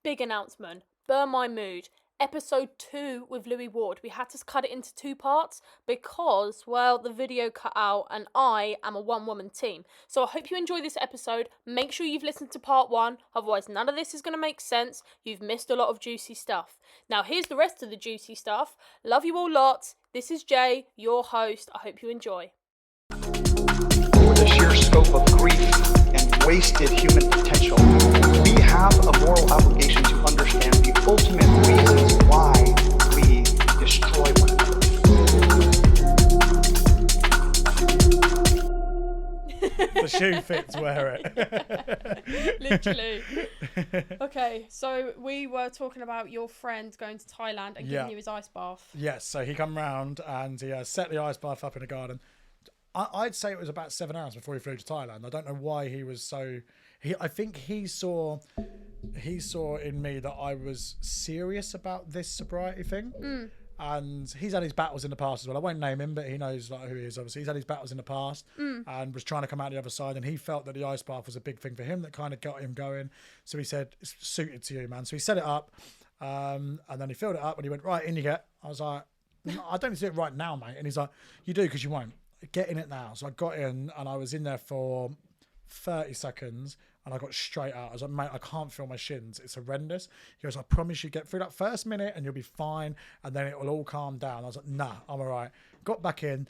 Big announcement. Burn My Mood. Episode 2 with Louis Ward. We had to cut it into 2 parts because, well, the video cut out and I am a one-woman team. So I hope you enjoy this episode. Make sure you've listened to part 1, otherwise none of this is going to make sense. You've missed a lot of juicy stuff. Now here's the rest of the juicy stuff. Love you all lots. This is Jay, your host. I hope you enjoy. For the sheer scope of grief and wasted human potential, we have a moral obligation to understand the ultimate reasons why we destroy one another. The shoe fits, wear it. Literally. Okay, so we were talking about your friend going to Thailand and giving you his ice bath. Yes, so he come round and he set the ice bath up in the garden. I'd say it was about 7 hours before he flew to Thailand. I don't know why he was so... I think he saw in me that I was serious about this sobriety thing. And he's had his battles in the past as well. I won't name him, but he knows who he is, obviously. He's had his battles in the past and was trying to come out the other side. And he felt that the ice bath was a big thing for him that kind of got him going. So he said, it's suited to you, man. So he set it up and then he filled it up and he went, right, in you get. I was like, no, I don't need to do it right now, mate. And he's like, you do because you won't. Get in it now. So I got in and I was in there for 30 seconds and I got straight out. I was like, mate, I can't feel my shins. It's horrendous. He goes, I promise you get through that first minute and you'll be fine and then it will all calm down. I was like, nah, I'm all right. Got back in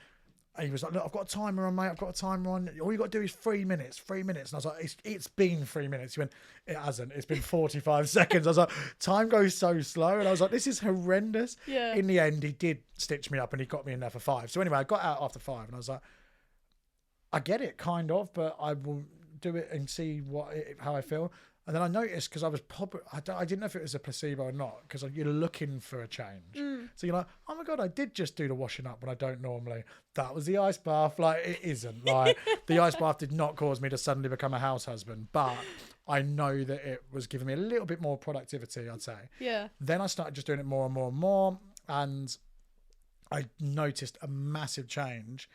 and he was like, look, I've got a timer on, mate. I've got a timer on. All you got to do is 3 minutes. 3 minutes. And I was like, it's been 3 minutes. He went, it hasn't. It's been 45 seconds. I was like, time goes so slow. And I was like, this is horrendous. Yeah. In the end, he did stitch me up and he got me in there for 5. So anyway, I got out after 5 and I was like, I get it kind of, but I will do it and see how I feel. And then I noticed, because I was I didn't know if it was a placebo or not, because you're looking for a change. So you're like, oh my God, I did just do the washing up when I don't normally. That was the ice bath. Like, it isn't. Like, the ice bath did not cause me to suddenly become a house husband, but I know that it was giving me a little bit more productivity, I'd say. Yeah. Then I started just doing it more and more and more, and I noticed a massive change.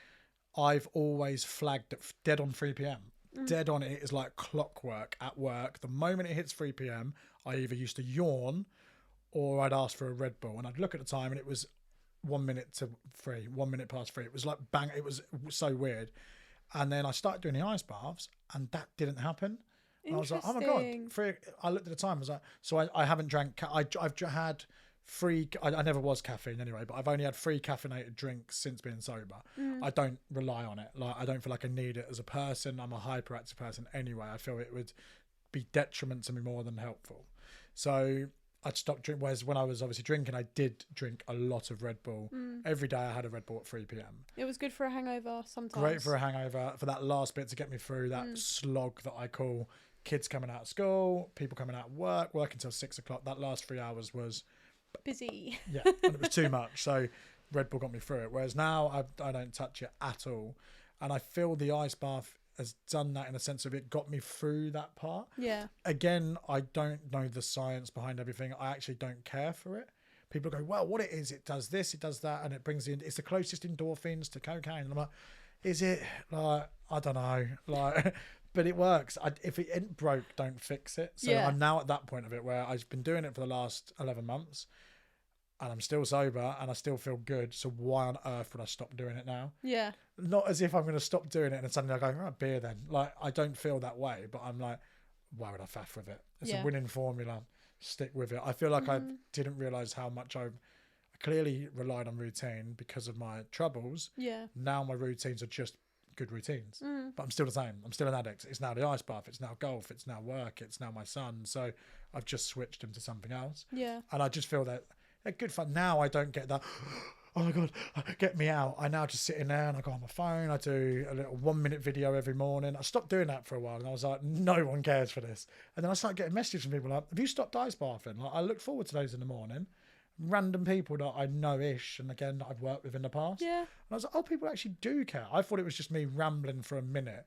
I've always flagged it dead on 3 p.m. Dead on it is like clockwork at work. The moment it hits 3 p.m, I either used to yawn or I'd ask for a Red Bull. And I'd look at the time and it was 1 minute to 3, 1 minute past 3. It was like bang. It was so weird. And then I started doing the ice baths and that didn't happen. And I was like, oh my God. I looked at the time. I was like, so I haven't drank. I've had 3. I never was caffeine anyway, but I've only had 3 caffeinated drinks since being sober. I don't rely on it. Like, I don't feel like I need it as a person. I'm a hyperactive person anyway. I feel it would be detriment to me more than helpful. So I'd stopped drinking. Whereas when I was obviously drinking, I did drink a lot of Red Bull. Every day I had a Red Bull at 3 p.m. It was good for a hangover sometimes. Great for a hangover, for that last bit to get me through that slog that I call kids coming out of school, people coming out of work until 6 o'clock. That last 3 hours was busy. Yeah, and it was too much. So Red Bull got me through it. Whereas now I don't touch it at all. And I feel the ice bath has done that in a sense of it got me through that part. Yeah. Again, I don't know the science behind everything. I actually don't care for it. People go, well, what it is, it does this, it does that, and it brings in, it's the closest endorphins to cocaine. And I'm like, is it? Like, I don't know. Like, but it works. If it ain't broke, don't fix it. So I'm now at that point of it where I've been doing it for the last 11 months and I'm still sober and I still feel good. So why on earth would I stop doing it now? Yeah. Not as if I'm going to stop doing it and then suddenly I go, right, beer then. Like, I don't feel that way, but I'm like, why would I faff with it? It's a winning formula. Stick with it. I feel like I didn't realise how much I clearly relied on routine because of my troubles. Yeah. Now my routines are just good routines, but I'm still the same. I'm still an addict. It's now the ice bath, it's now golf, it's now work, it's now my son. So I've just switched him to something else. Yeah. And I just feel that they're good fun. Now I don't get that, oh my God, get me out. I now just sit in there and I go on my phone. I do a little 1 minute video every morning. I stopped doing that for a while and I was like, no one cares for this. And then I started getting messages from people like, have you stopped ice bathing? Like, I look forward to those in the morning. Random people that I know-ish and again that I've worked with in the past. Yeah. And I was like, oh, people actually do care. I thought it was just me rambling for a minute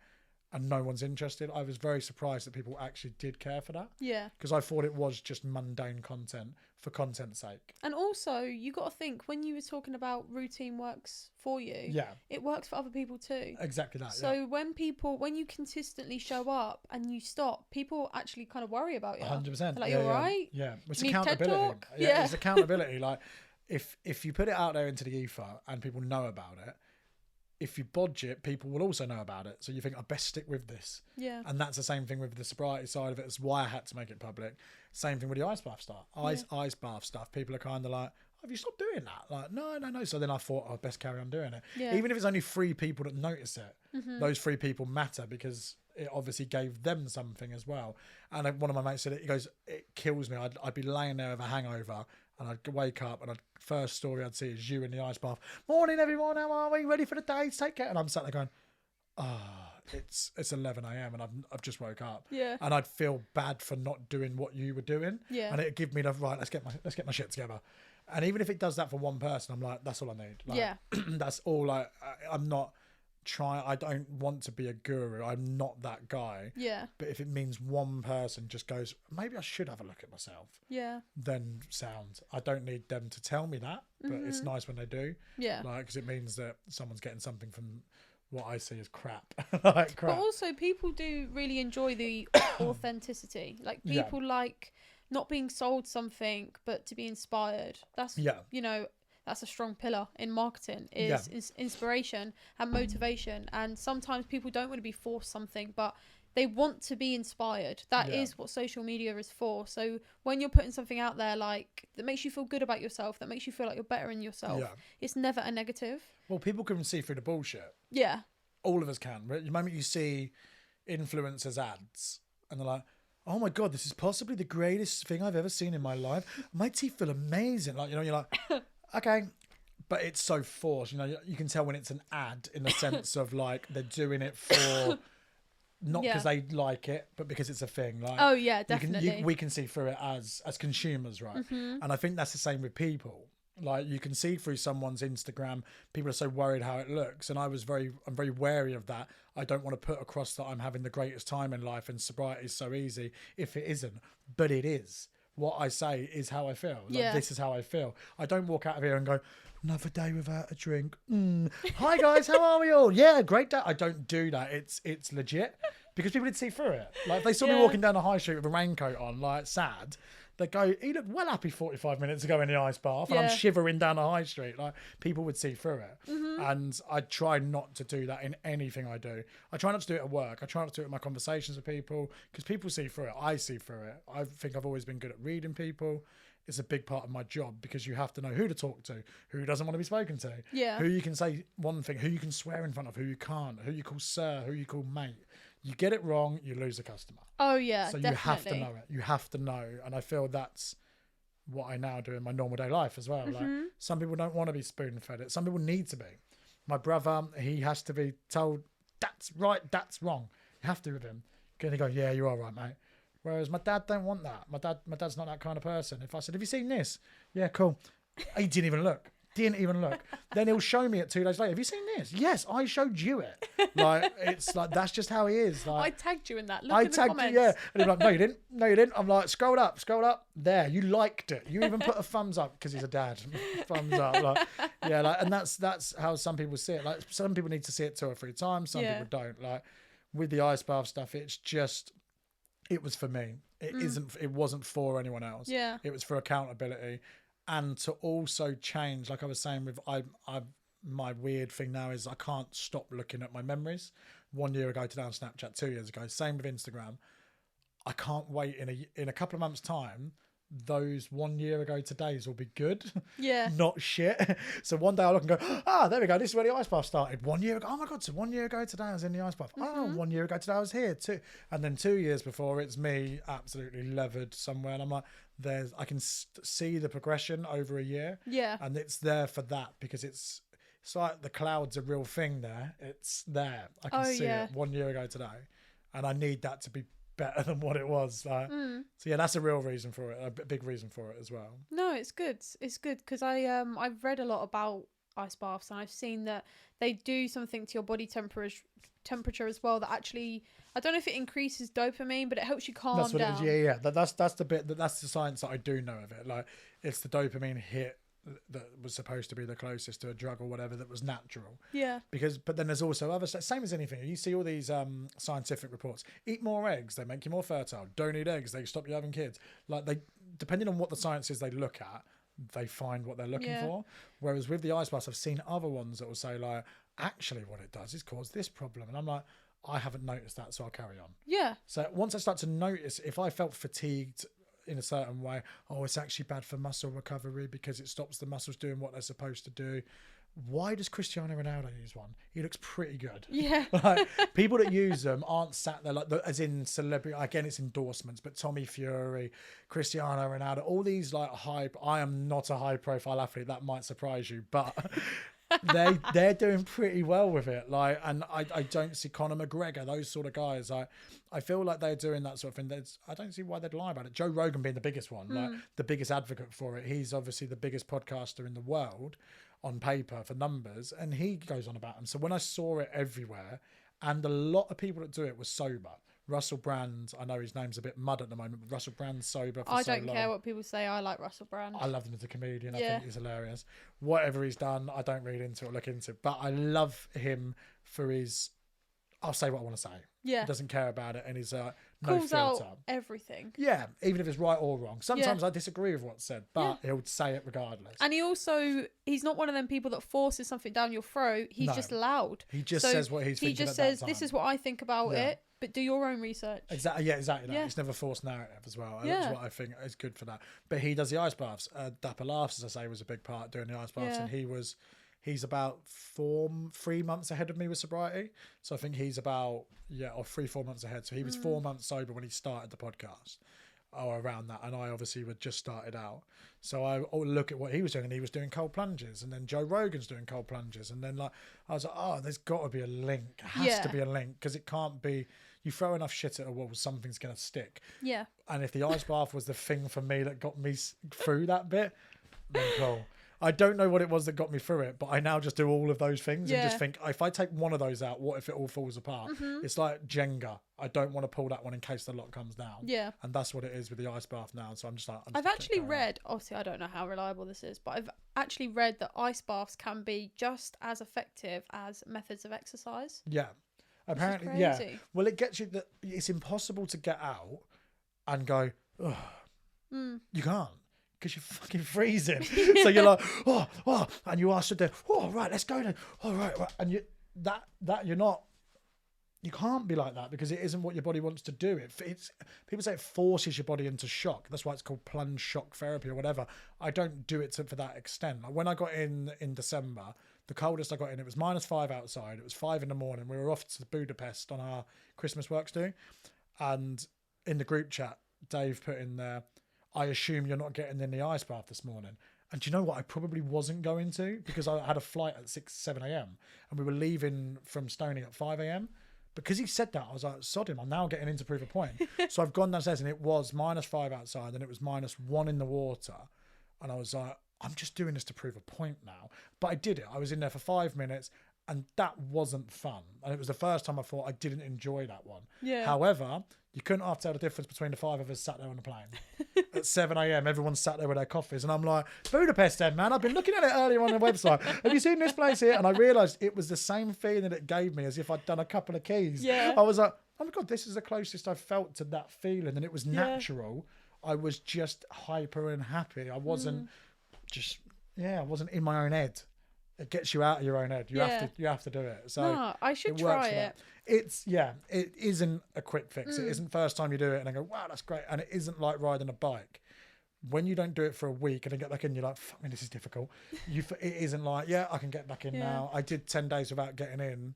and no one's interested. I was very surprised that people actually did care for that. Yeah. Because I thought it was just mundane content for content's sake. And also, you got to think, when you were talking about routine works for you, Yeah. it works for other people too. Exactly that. So when you consistently show up and you stop, people actually kind of worry about you. 100%. They're like, yeah, you're right. Yeah. It's Need TED accountability. Talk? Yeah, Yeah. it's accountability. Like if you put it out there into the ether and people know about it, if you bodge it, people will also know about it. So you think, I best stick with this. Yeah. And that's the same thing with the sobriety side of it. It's why I had to make it public. Same thing with the ice bath stuff. Ice bath stuff. People are kind of like, have you stopped doing that? Like, no. So then I thought, I best carry on doing it. Yeah. Even if it's only 3 people that notice it, those 3 people matter because it obviously gave them something as well. And one of my mates said it, he goes, it kills me. I'd be laying there with a hangover and I'd wake up and first story I'd see is you in the ice bath. Morning everyone, how are we? Ready for the day? Take care. And I'm sat there going, it's 11 a.m. and I've just woke up. Yeah. And I'd feel bad for not doing what you were doing. Yeah. And it'd give me the right, let's get my shit together. And even if it does that for one person, I'm like, that's all I need. Like, Yeah. that's all. Like, I'm not trying. I don't want to be a guru. I'm not that guy. Yeah. But if it means one person just goes, maybe I should have a look at myself, Yeah. then sound. I don't need them to tell me that, but it's nice when they do. Yeah. Like, because it means that someone's getting something from what I see as crap. Like crap. But also, people do really enjoy the authenticity. Like, Yeah. people like not being sold something, but to be inspired. That's, Yeah. you know, that's a strong pillar in marketing is inspiration and motivation. And sometimes people don't want to be forced something, but they want to be inspired. That is what social media is for. So when you're putting something out there like that makes you feel good about yourself, that makes you feel like you're better in yourself, it's never a negative. Well, people can see through the bullshit. Yeah. All of us can. Right? The moment you see influencers ads and they're like, oh my God, this is possibly the greatest thing I've ever seen in my life. My teeth feel amazing. Like, you know, you're like, okay. But it's so forced. You know, you can tell when it's an ad in the sense of like they're doing it for not because they like it, but because it's a thing. Like, oh yeah, definitely. we can see through it as consumers, right? And I think that's the same with people. Like, you can see through someone's Instagram, people are so worried how it looks, and I'm very wary of that. I don't want to put across that I'm having the greatest time in life and sobriety is so easy if it isn't, but it is. What I say is how I feel. Like, this is how I feel. I don't walk out of here and go, another day without a drink. Hi guys, how are we all? Yeah, great day. I don't do that. It's legit because people did see through it. Like, if they saw me walking down the high street with a raincoat on, like sad, they go, he looked well happy 45 minutes ago in the ice bath, and I'm shivering down the high street. Like, people would see through it. And I try not to do that in anything I do. I try not to do it at work. I try not to do it in my conversations with people because people see through it. I see through it. I think I've always been good at reading people. It's a big part of my job because you have to know who to talk to, who doesn't want to be spoken to, who you can say one thing, who you can swear in front of, who you can't, who you call sir, who you call mate. You get it wrong, you lose a customer. Oh yeah, so definitely. You have to know it. You have to know, and I feel that's what I now do in my normal day life as well. Like, some people don't want to be spoon fed it. Some people need to be. My brother, he has to be told that's right, that's wrong. You have to with him. Gonna go, yeah, you're all right, mate. Whereas my dad don't want that. My dad's not that kind of person. If I said, have you seen this? Yeah, cool. He didn't even look. Then he'll show me it 2 days later. Have you seen this? Yes, I showed you it. Like, it's like, that's just how he is. Like, I tagged you in that. Look in the comments. You, yeah. And he's like, no, you didn't. I'm like, scroll up. There, you liked it. You even put a thumbs up because he's a dad. Thumbs up. Like, yeah, like, and that's how some people see it. Like, some people need to see it 2 or 3 times. Some people don't. Like, with the ice bath stuff, it's just, it was for me. It wasn't for anyone else. Yeah. It was for accountability. And to also change, like I was saying with my weird thing now is I can't stop looking at my memories. 1 year ago today on Snapchat, 2 years ago, same with Instagram. I can't wait in a couple of months' time. Those 1 year ago todays will be good, not shit. So one day I'll look and go, there we go. This is where the ice bath started. 1 year ago, oh my God! So 1 year ago today I was in the ice bath. Oh, 1 year ago today I was here too. And then 2 years before, it's me absolutely levered somewhere, and I'm like, I can see the progression over a year. Yeah, and it's there for that because it's like the cloud's a real thing there. It's there. I can see it 1 year ago today, and I need that to be better than what it was. So yeah, that's a real reason for it, a big reason for it as well. No, it's good. It's good because I've read a lot about ice baths, and I've seen that they do something to your body temperature as well that actually, I don't know if it increases dopamine, but it helps you calm That's what down. it is. Yeah. That's the bit that's the science that I do know of it. Like, it's the dopamine hit that was supposed to be the closest to a drug or whatever that was natural. Yeah. But then there's also other stuff. Same as anything. You see all these scientific reports. Eat more eggs, they make you more fertile. Don't eat eggs, they stop you having kids. Like, they, depending on what the science is they look at, they find what they're looking for. Whereas with the ice baths, I've seen other ones that will say, like, actually what it does is cause this problem. And I'm like, I haven't noticed that, so I'll carry on. Yeah. So once I start to notice, if I felt fatigued in a certain way, oh, it's actually bad for muscle recovery because it stops the muscles doing what they're supposed to do. Why does Cristiano Ronaldo use one? He looks pretty good. Yeah. Like, people that use them aren't sat there like as in celebrity. Again, it's endorsements, but Tommy Fury, Cristiano Ronaldo, all these like I am not a high profile athlete. That might surprise you, but they're doing pretty well with it. Like, and I don't see Conor McGregor, those sort of guys. I feel like they're doing that sort of thing. I don't see why they'd lie about it. Joe Rogan being the biggest one, like the biggest advocate for it. He's obviously the biggest podcaster in the world on paper for numbers, and he goes on about them. So when I saw it everywhere, and a lot of people that do it were sober. Russell Brand, I know his name's a bit mud at the moment, but Russell Brand's sober for I so long. don't care what people say. I like Russell Brand. I love him as a comedian. I think he's hilarious. Whatever he's done, I don't read into or look into. But I love him for his... I'll say what I want to say. Yeah. He doesn't care about it, and he's no Calls filter. out everything. Yeah, even if it's right or wrong. Sometimes I disagree with what's said, but he'll say it regardless. And he's not one of them people that forces something down your throat. He's just loud. He just says what he's thinking. He just at says, that this time. is what I think about it, but do your own research. Exactly. Yeah, exactly. Yeah. It's never forced narrative as well. That's what I think is good for that. But he does the ice baths. Dapper Laughs, as I say, was a big part doing the ice baths, and he's about 3 months ahead of me with sobriety. So I think he's about 3-4 months ahead. So he was 4 months sober when he started the podcast, or around that, and I obviously would just started out. So I look at what he was doing, and he was doing cold plunges, and then Joe Rogan's doing cold plunges, and then like I was like, oh, there's got to be a link. It has to be a link, because it can't be. You throw enough shit at a wall, something's going to stick. Yeah. And if the ice bath was the thing for me that got me through that bit, then cool. I don't know what it was that got me through it, but I now just do all of those things and just think, if I take one of those out, what if it all falls apart? It's like Jenga. I don't want to pull that one in case the lot comes down. Yeah. And that's what it is with the ice bath now. So I'm just like... I've actually read, obviously I don't know how reliable this is, but I've actually read that ice baths can be just as effective as methods of exercise. Yeah. Apparently, yeah. Well, it gets you that it's impossible to get out and go, oh, you can't. Because you're fucking freezing. So you're like, oh, and you are stood there, oh, right, let's go then. Oh, right. And you're not, you can't be like that, because it isn't what your body wants to do. It's people say it forces your body into shock. That's why it's called plunge shock therapy or whatever. I don't do it for that extent. Like when I got in December, the coldest I got in, it was -5 outside. It was 5 in the morning. We were off to Budapest on our Christmas works do. And in the group chat, Dave put in there, I assume you're not getting in the ice bath this morning. And do you know what? I probably wasn't going to, because I had a flight at 7 a.m. and we were leaving from Stony at 5 a.m. Because he said that, I was like, sod him, I'm now getting in to prove a point. So I've gone downstairs and it was -5 outside and it was -1 in the water. And I was like, I'm just doing this to prove a point now. But I did it. I was in there for 5 minutes and that wasn't fun. And it was the first time I thought I didn't enjoy that one. Yeah. However, you couldn't half tell the difference between the 5 of us sat there on the plane. At 7 a.m, everyone sat there with their coffees. And I'm like, Budapest then, man. I've been looking at it earlier on the website. Have you seen this place here? And I realised it was the same feeling it gave me as if I'd done a couple of keys. Yeah. I was like, oh my God, this is the closest I've felt to that feeling. And it was natural. I was just hyper and happy. I wasn't I wasn't in my own head. It gets you out of your own head. You have to do it. So no, I should try it. It isn't a quick fix. It isn't first time you do it and then go, wow, that's great. And it isn't like riding a bike. When you don't do it for a week and then get back in, you're like, fuck me, this is difficult. It isn't like, I can get back in now. I did 10 days without getting in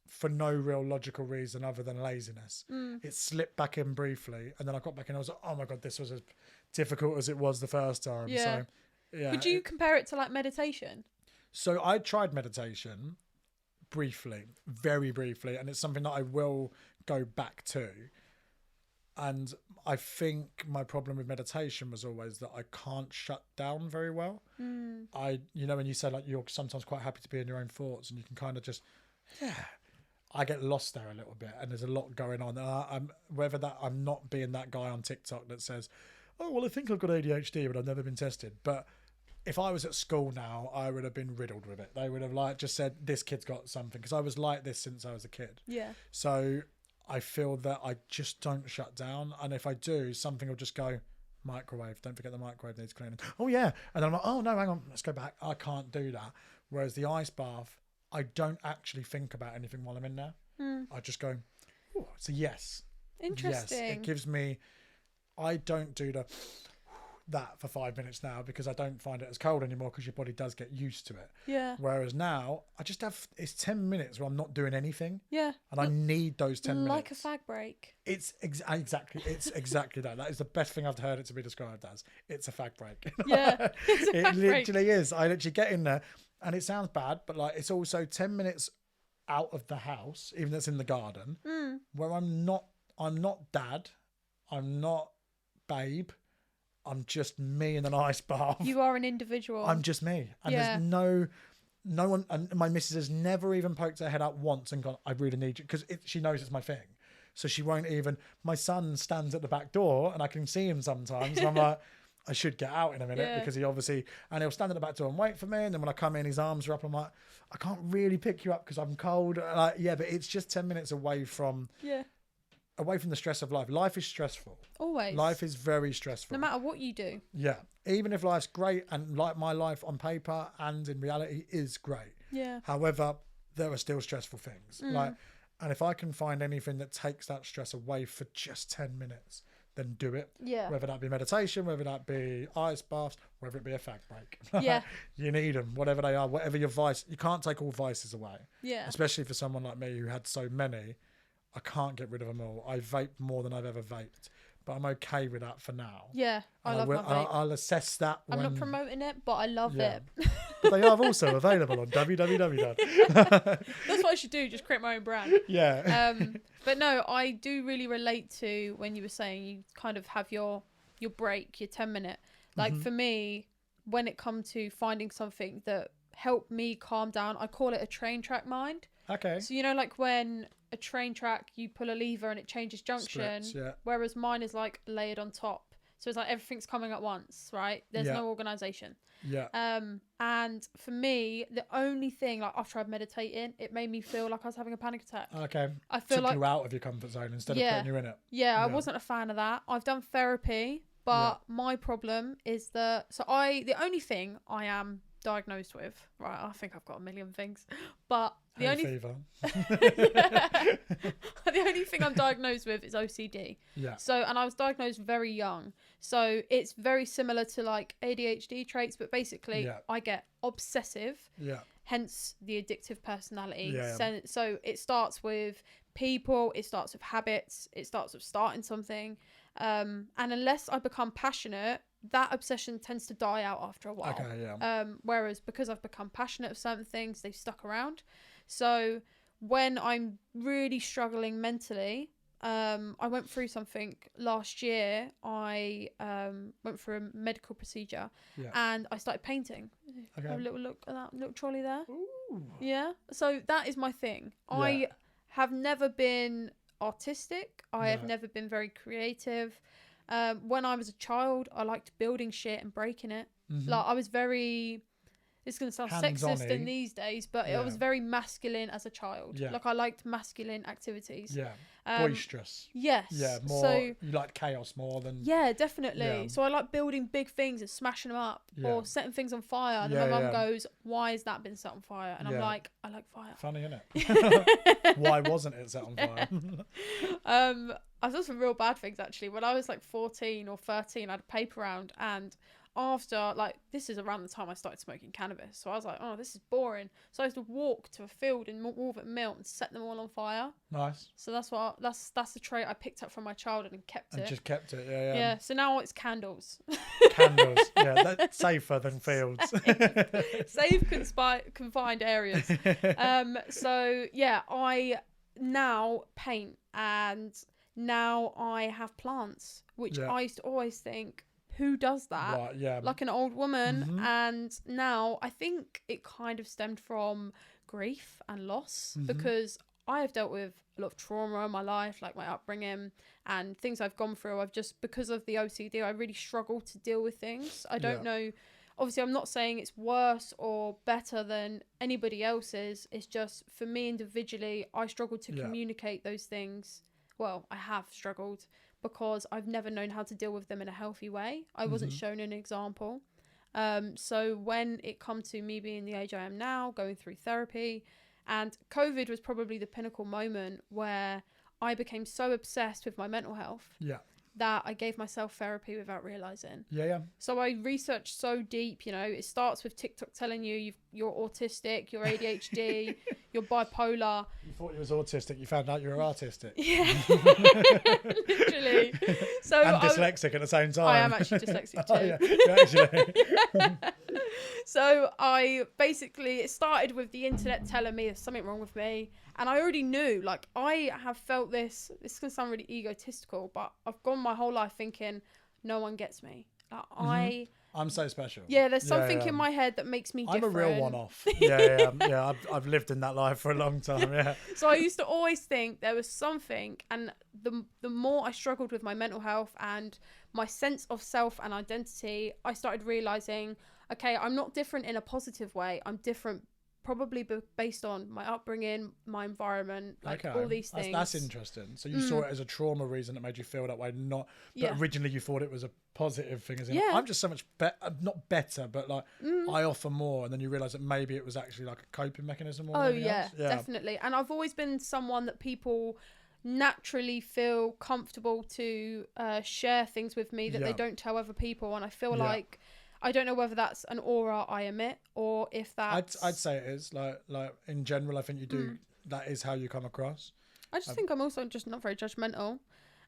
for no real logical reason other than laziness. It slipped back in briefly and then I got back in. I was like, oh my God, this was as difficult as it was the first time. So, would you compare it to like meditation? So I tried meditation briefly, very briefly, and it's something that I will go back to. And I think my problem with meditation was always that I can't shut down very well. When you say like you're sometimes quite happy to be in your own thoughts and you can kind of just, I get lost there a little bit, and there's a lot going on. I'm not being that guy on TikTok that says, oh, well, I think I've got ADHD, but I've never been tested. But if I was at school now, I would have been riddled with it. They would have like just said, this kid's got something, because I was like this since I was a kid. Yeah. So I feel that I just don't shut down. And if I do, something will just go, microwave. Don't forget the microwave needs cleaning. Oh, yeah. And then I'm like, oh, no, hang on. Let's go back. I can't do that. Whereas the ice bath, I don't actually think about anything while I'm in there. I just go, oh, it's a yes. Interesting. Yes. It gives me, I don't do that for 5 minutes now because I don't find it as cold anymore because your body does get used to it. Yeah. Whereas now I just have, it's 10 minutes where I'm not doing anything. Yeah. And I need those 10 minutes. Like a fag break. It's exactly that. That is the best thing I've heard it to be described as. It's a fag break. Yeah. It literally is. I literally get in there and it sounds bad, but like it's also 10 minutes out of the house, even though it's in the garden, where I'm not dad, I'm not babe, I'm just me in an ice bath. You are an individual. I'm just me. And there's no one, and my missus has never even poked her head out once and gone, I really need you, because she knows it's my thing. So she won't even, my son stands at the back door and I can see him sometimes and I'm like, I should get out in a minute because he obviously, and he'll stand at the back door and wait for me. And then when I come in, his arms are up. I'm like, I can't really pick you up because I'm cold. Like, but it's just 10 minutes away from the stress of life. Life is stressful. Always. Life is very stressful. No matter what you do. Yeah. Even if life's great and like my life on paper and in reality is great. Yeah. However, there are still stressful things. And if I can find anything that takes that stress away for just 10 minutes, then do it. Yeah. Whether that be meditation, whether that be ice baths, whether it be a fag break. Yeah. You need them, whatever they are, whatever your vice. You can't take all vices away. Yeah. Especially for someone like me who had so many. I can't get rid of them all. I vape more than I've ever vaped. But I'm okay with that for now. Yeah, I love my vape. I'll assess that I'm not promoting it, but I love it. But they are also available on www. That's what I should do, just create my own brand. Yeah. But no, I do really relate to when you were saying you kind of have your break, your 10-minute. Like for me, when it comes to finding something that helped me calm down, I call it a train track mind. Okay. So, like when a train track, you pull a lever and it changes junction, Splits, whereas mine is like layered on top. So it's like everything's coming at once, right? There's no organisation. Yeah. And for me, the only thing, like after I've meditating, it made me feel like I was having a panic attack. Okay. I feel Took like you out of your comfort zone instead of putting you in it. Yeah, I wasn't a fan of that. I've done therapy, but my problem is that the only thing I am diagnosed with, right? I think I've got a million things, but the only thing I'm diagnosed with is OCD. Yeah. So, and I was diagnosed very young. So it's very similar to like ADHD traits, but basically I get obsessive. Yeah. Hence the addictive personality. Yeah. So it starts with people, it starts with habits, it starts with starting something. And unless I become passionate, that obsession tends to die out after a while. Okay, yeah. Whereas because I've become passionate of certain things, they've stuck around. So when I'm really struggling mentally, I went through something last year. I went through a medical procedure and I started painting. Okay. Have a little look at that little trolley there. Ooh. Yeah. So that is my thing. I have never been artistic. I have never been very creative. When I was a child, I liked building shit and breaking it. Like I was very, it's going to sound sexist in these days, but I was very masculine as a child. Like I liked masculine activities. Yeah. Boisterous. Yes. Yeah. More. So, you like chaos more than. Yeah, definitely. Yeah. So I like building big things and smashing them up or setting things on fire. And then my mum goes, "Why has that been set on fire?" And I'm like, "I like fire." Funny, isn't it? Why wasn't it set on fire? I've done some real bad things actually. When I was like 14 or 13, I had a paper round, and after, like, this is around the time I started smoking cannabis, so I was like, oh, this is boring. So I used to walk to a field in Wolverton Mill and set them all on fire. Nice. So that's the trait I picked up from my childhood and kept it. And just kept it, yeah. Yeah. So now it's candles. Candles, yeah, that's safer than fields. Safe confined areas. So yeah, I now paint, and now I have plants, which Yeah. I used to always think, who does that? Right, yeah. Like an old woman. And now I think it kind of stemmed from grief and loss, because I have dealt with a lot of trauma in my life, like my upbringing and things I've gone through. I've just, because of the OCD, I really struggle to deal with things. I don't know. Obviously, I'm not saying it's worse or better than anybody else's. It's just, for me individually, I struggle to communicate those things. Well, I have struggled because I've never known how to deal with them in a healthy way. I wasn't shown an example. So when it come to me being the age I am now, going through therapy, and COVID was probably the pinnacle moment where I became so obsessed with my mental health that I gave myself therapy without realizing. So I researched so deep, you know, it starts with TikTok telling you you're autistic, you're ADHD, you're bipolar. You thought you was autistic, you found out you were artistic. Yeah, literally. So and dyslexic at the same time. I am actually dyslexic too. Oh, yeah. Yeah, actually. So I basically, it started with the internet telling me there's something wrong with me. And I already knew, like, I have felt this is going to sound really egotistical, but I've gone my whole life thinking no one gets me. Like, I'm so special. Yeah, there's something in my head that makes me different. I'm a real one-off. Yeah. I've lived in that life for a long time, yeah. So I used to always think there was something, and the more I struggled with my mental health and my sense of self and identity, I started realising, okay, I'm not different in a positive way. I'm different probably based on my upbringing, my environment, like all these things. That's interesting. So you saw it as a trauma reason that made you feel that way, but originally you thought it was a positive thing, as in I'm just so much better, not better, but like I offer more, and then you realise that maybe it was actually like a coping mechanism. Or Definitely. And I've always been someone that people naturally feel comfortable to share things with me that they don't tell other people, and I feel like I don't know whether that's an aura I emit or if that's... I'd say it is. Like in general, I think you do. That is how you come across. I just think I'm also just not very judgmental.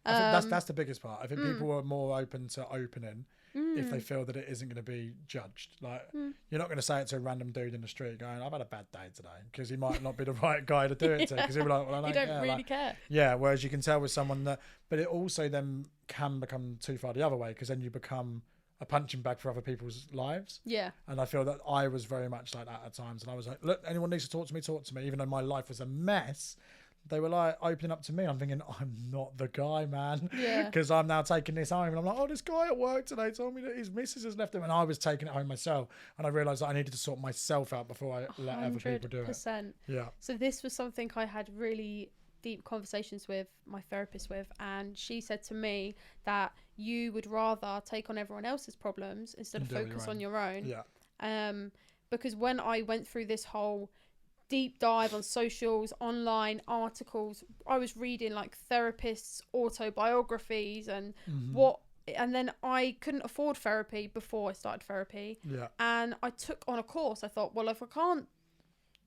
I think that's the biggest part. I think people are more open to opening if they feel that it isn't going to be judged. Like you're not going to say it to a random dude in the street going, "I've had a bad day today," because he might not be the right guy to do it to. Because he'll be like, "Well, I don't really care." Yeah. Whereas you can tell with someone that, but it also then can become too far the other way, because then you become a punching bag for other people's lives. Yeah. And I feel that I was very much like that at times. And I was like, look, anyone needs to talk to me. Even though my life was a mess, they were like opening up to me. I'm thinking, I'm not the guy, man. Yeah. Because I'm now taking this home. And I'm like, oh, this guy at work today told me that his missus has left him. And I was taking it home myself. And I realised that I needed to sort myself out before I let other people do it. 100%. Yeah. So this was something I had really deep conversations with my therapist with, and she said to me that you would rather take on everyone else's problems instead of focus on your own. Yeah. Because when I went through this whole deep dive on socials, online articles, I was reading like therapists' autobiographies and and then I couldn't afford therapy before I started therapy. Yeah. And I took on a course. I thought, well, if I can't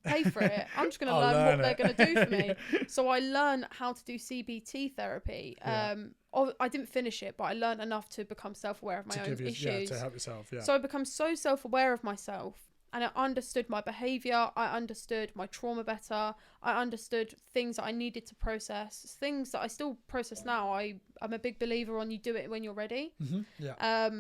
pay for it, I'm just going to learn what they're going to do for me. So I learned how to do CBT therapy. I didn't finish it, but I learned enough to become self-aware of my own issues. To help yourself. Yeah. So I become so self-aware of myself, and I understood my behavior. I understood my trauma better. I understood things that I needed to process, things that I still process now. I'm a big believer on you do it when you're ready. Yeah.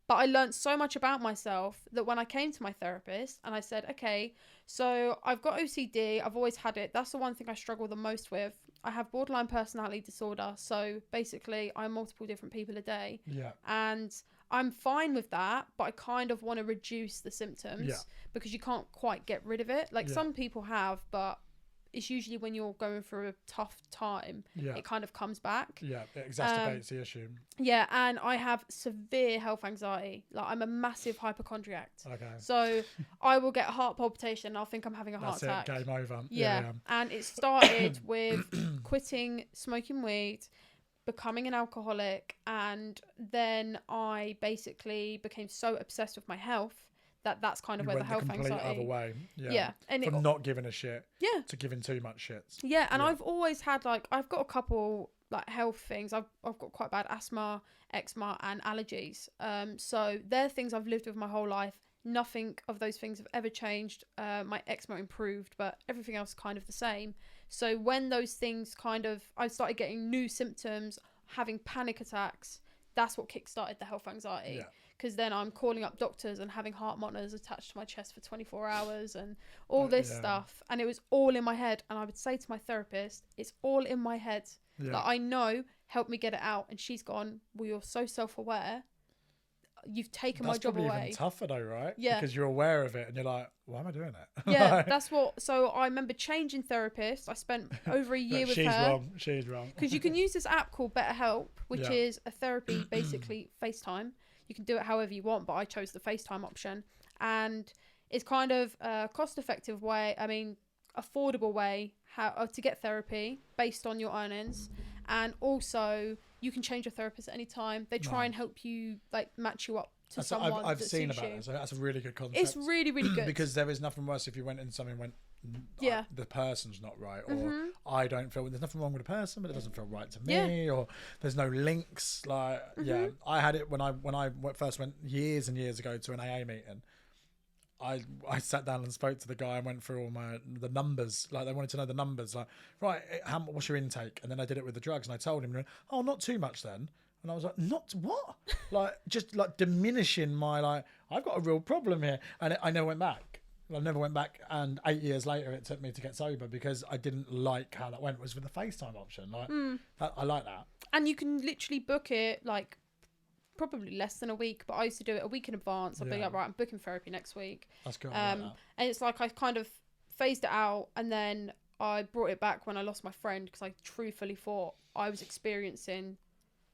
But I learned so much about myself that when I came to my therapist and I said, okay, so I've got OCD. I've always had it. That's the one thing I struggle the most with. I have borderline personality disorder. So basically, I'm multiple different people a day. Yeah. And I'm fine with that, but I kind of want to reduce the symptoms because you can't quite get rid of it. Like some people have, but it's usually when you're going through a tough time, it kind of comes back. Yeah, it exacerbates the issue. Yeah, and I have severe health anxiety. Like, I'm a massive hypochondriac. Okay. So I will get a heart palpitation and I'll think I'm having a heart attack. Game over. Yeah. And it started with quitting smoking weed, becoming an alcoholic, and then I basically became so obsessed with my health that's kind of where the health anxiety other way. Yeah. And from not giving a shit to giving too much shits. Yeah. And I've always had I've got a couple health things. I've got quite bad asthma, eczema and allergies. So they're things I've lived with my whole life. Nothing of those things have ever changed. My eczema improved, but everything else kind of the same. So when those things I started getting new symptoms, having panic attacks, that's what kickstarted the health anxiety. Because then I'm calling up doctors and having heart monitors attached to my chest for 24 hours and all this stuff. And it was all in my head. And I would say to my therapist, it's all in my head. Like, I know, help me get it out. And she's gone, well, you're so self-aware. You've taken my job away. That's probably even tougher though, right? Yeah. Because you're aware of it and you're like, why am I doing it? Yeah, that's what. So I remember changing therapists. I spent over a year with her. She's wrong. Because you can use this app called BetterHelp, which is a therapy, basically FaceTime. You can do it however you want, but I chose the FaceTime option. And it's kind of a cost-effective way, affordable way to get therapy based on your earnings. And also, you can change your therapist at any time. They try and help you, like, match you up to someone. I've seen about it, so that's a really good concept. It's really, really good. Because there is nothing worse if you went in something and went, the person's not right, or I don't feel, there's nothing wrong with the person, but it doesn't feel right to me, or there's no links. Like, I had it when I first went years and years ago to an AA meeting. I sat down and spoke to the guy and went through all the numbers. Like, they wanted to know the numbers. Like, right, what's your intake? And then I did it with the drugs, and I told him, oh, not too much then. And I was like, not what? Like, just like diminishing my, like, I've got a real problem here. And I never went back. I never went back. And 8 years later, it took me to get sober because I didn't like how that went. It was with the FaceTime option. Like, I like that. And you can literally book it, like, probably less than a week, but I used to do it a week in advance. I'd be like, right, I'm booking therapy next week. That's good. And it's like I kind of phased it out, and then I brought it back when I lost my friend, because I truthfully thought I was experiencing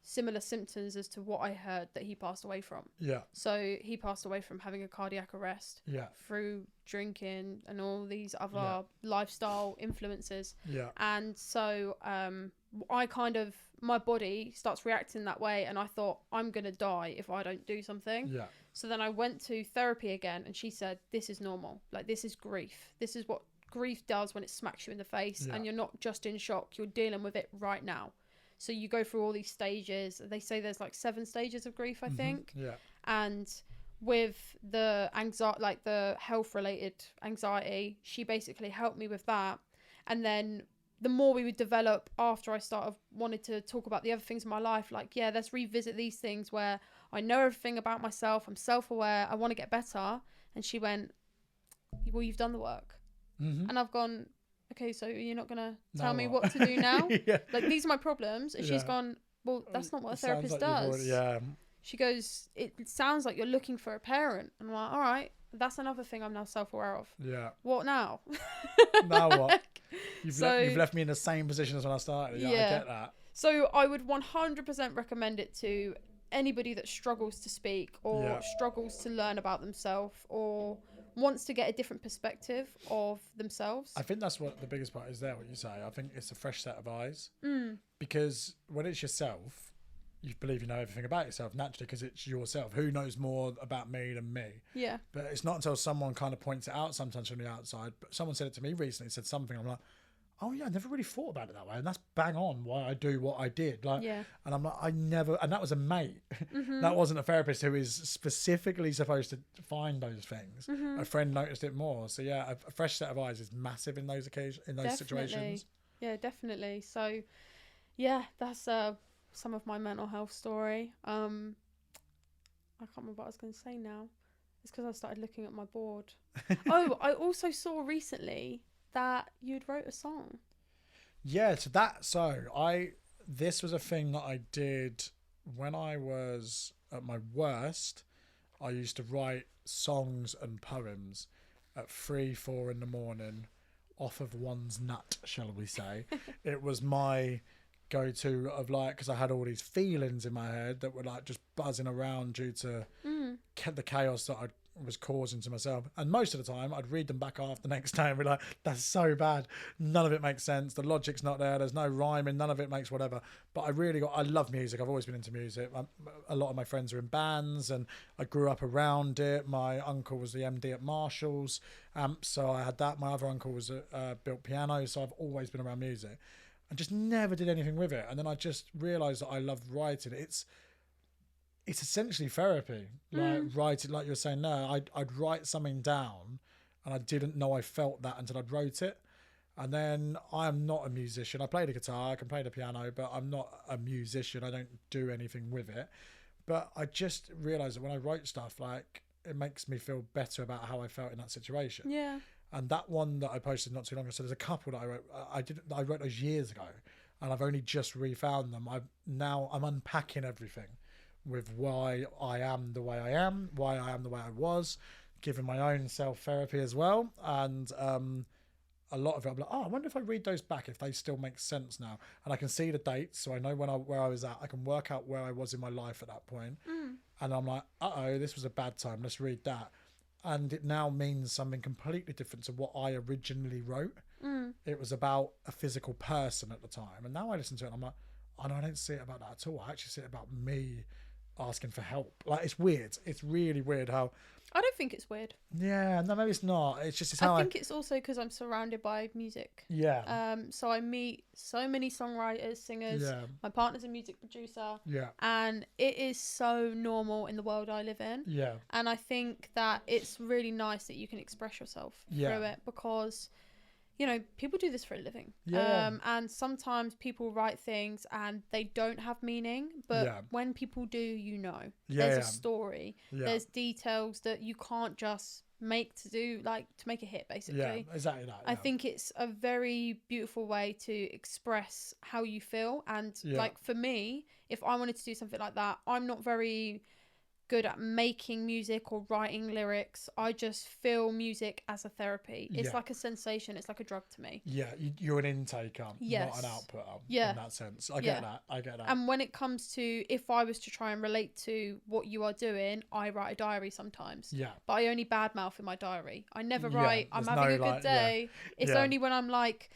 similar symptoms as to what I heard that he passed away from. Yeah. So he passed away from having a cardiac arrest. Yeah. Through drinking and all these other lifestyle influences. Yeah. And so my body starts reacting that way, and I thought, I'm going to die if I don't do something. Yeah. So then I went to therapy again, and she said, this is normal. Like, this is grief. This is what grief does when it smacks you in the face, and you're not just in shock, you're dealing with it right now. So you go through all these stages. They say there's like 7 stages of grief, I think. Yeah. And with the anxiety, like the health related anxiety, she basically helped me with that. And then the more we would develop after I wanted to talk about the other things in my life, like, let's revisit these things where I know everything about myself, I'm self-aware, I want to get better. And she went, well, you've done the work. And I've gone, okay, so you're not going to tell me what to do now? Like, these are my problems. And she's gone, well, that's not what a therapist does. She goes, it sounds like you're looking for a parent. And I'm like, all right, that's another thing I'm now self-aware of. Yeah. What now? Now what? You've left me in the same position as when I started. Yeah, I get that. So I would 100% recommend it to anybody that struggles to speak or struggles to learn about themselves or wants to get a different perspective of themselves. I think that's what the biggest part is there, what you say. I think it's a fresh set of eyes. Because when it's yourself, you believe you know everything about yourself naturally because it's yourself. Who knows more about me than me? Yeah. But it's not until someone kind of points it out sometimes from the outside. But someone said it to me recently, said something. I'm like, oh yeah, I never really thought about it that way. And that's bang on why I do what I did. Like, and I'm like, and that was a mate. That wasn't a therapist who is specifically supposed to find those things. A friend noticed it more. So yeah, a fresh set of eyes is massissive in those situations. Yeah, definitely. So yeah, that's some of my mental health story. I can't remember what I was going to say now. It's because I started looking at my board. Oh, I also saw recently that you'd wrote a song. Yeah, this was a thing that I did when I was at my worst. I used to write songs and poems at 3-4 in the morning off of one's nut, shall we say. It was my go-to of, like, because I had all these feelings in my head that were like just buzzing around due to the chaos that I was causing to myself. And most of the time I'd read them back after the next day and be like, that's so bad, none of it makes sense, the logic's not there, there's no rhyming, none of it makes whatever. But I love music. I've always been into music. A lot of my friends are in bands and I grew up around it. My uncle was the MD at Marshall's, so I had that. My other uncle was built piano, so I've always been around music and just never did anything with it. And then I just realised that I loved writing. It's essentially therapy. Like writing, like you were saying there, I'd write something down and I didn't know I felt that until I'd wrote it. And then I'm not a musician. I play the guitar, I can play the piano, but I'm not a musician. I don't do anything with it. But I just realised that when I wrote stuff, like, it makes me feel better about how I felt in that situation. Yeah. And that one that I posted not too long ago, so there's a couple that I wrote. I wrote those years ago, and I've only just refound them. I'm unpacking everything with why I am the way I am, why I am the way I was, giving my own self therapy as well. And a lot of it, I'm like, oh, I wonder if I read those back, if they still make sense now. And I can see the dates, so I know where I was at. I can work out where I was in my life at that point. And I'm like, this was a bad time. Let's read that. And it now means something completely different to what I originally wrote. It was about a physical person at the time. And now I listen to it and I'm like, oh no, I don't see it about that at all. I actually see it about me asking for help. Like, it's weird. It's really weird how... I don't think it's weird. Yeah, no, maybe it's not. It's just how I think it's also because I'm surrounded by music. Yeah. So I meet so many songwriters, singers. Yeah. My partner's a music producer. Yeah. And it is so normal in the world I live in. Yeah. And I think that it's really nice that you can express yourself through it, because, you know, people do this for a living. Yeah. And sometimes people write things and they don't have meaning, but when people do, you know, there's a story, there's details that you can't just make to make a hit, basically. Yeah, exactly that. I think it's a very beautiful way to express how you feel. And like, for me, if I wanted to do something like that, I'm not very good at making music or writing lyrics. I just feel music as a therapy. It's like a sensation. It's like a drug to me. Yeah, you're an intaker, not an outputter. In that sense. I get that. And when it comes to, if I was to try and relate to what you are doing, I write a diary sometimes. Yeah. But I only badmouth in my diary. I never write, I'm having a good day. It's only when I'm like,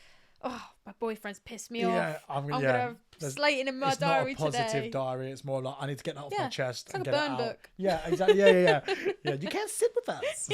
oh, my boyfriend's pissed me off. I'm going to have slating in my diary today. It's not a positive diary. It's more like, I need to get that off my chest. It's like and a get burn it out. book. Yeah, exactly. Yeah. You can't sit with us.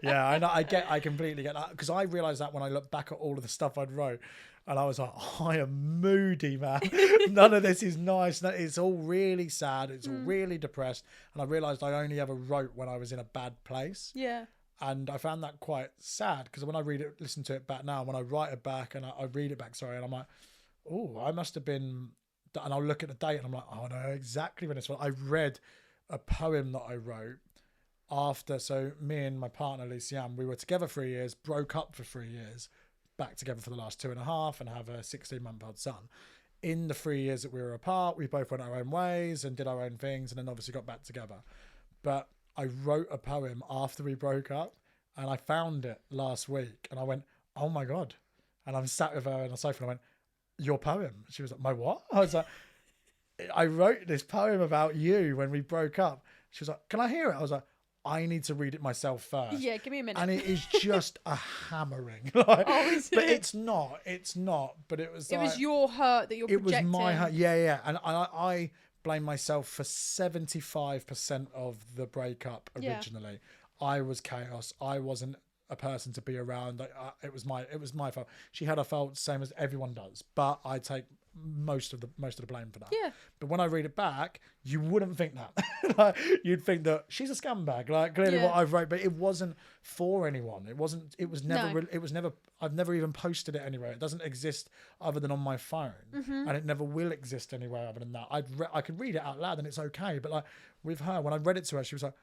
Yeah, I know. I completely get that. Because I realised that when I look back at all of the stuff I'd wrote. And I was like, I am moody, man. None of this is nice. It's all really sad. It's all really depressed. And I realised I only ever wrote when I was in a bad place. Yeah. And I found that quite sad, because when I listen to it back now, when I write it back and I read it back, and I'm like, oh, I must have been, and I'll look at the date and I'm like, oh, no, exactly when it's I read a poem that I wrote after, so me and my partner, Lucianne, we were together 3 years, broke up for 3 years, back together for the last 2.5, and have a 16-month-old son. In the 3 years that we were apart, we both went our own ways and did our own things, and then obviously got back together. But I wrote a poem after we broke up, and I found it last week, and I went, oh my God. And I'm sat with her on the sofa and I went, your poem? She was like, my what? I was like, I wrote this poem about you when we broke up. She was like, can I hear it? I was like, I need to read it myself first. Yeah, give me a minute. And it is just a hammering. Is it? But it's not, but it was was your hurt that you're projecting. It was my hurt. Yeah. And I blame myself for 75% of the breakup originally. I was chaos. I wasn't a person to be around. It was my fault. She had her faults, same as everyone does, but I take most of the blame for that. Yeah. But when I read it back, you wouldn't think that. You'd think that she's a scumbag. Like, clearly what I've wrote, but it wasn't for anyone. It was never. I've never even posted it anywhere. It doesn't exist other than on my phone, and it never will exist anywhere other than that. I could read it out loud and it's okay, but like with her, when I read it to her, she was like,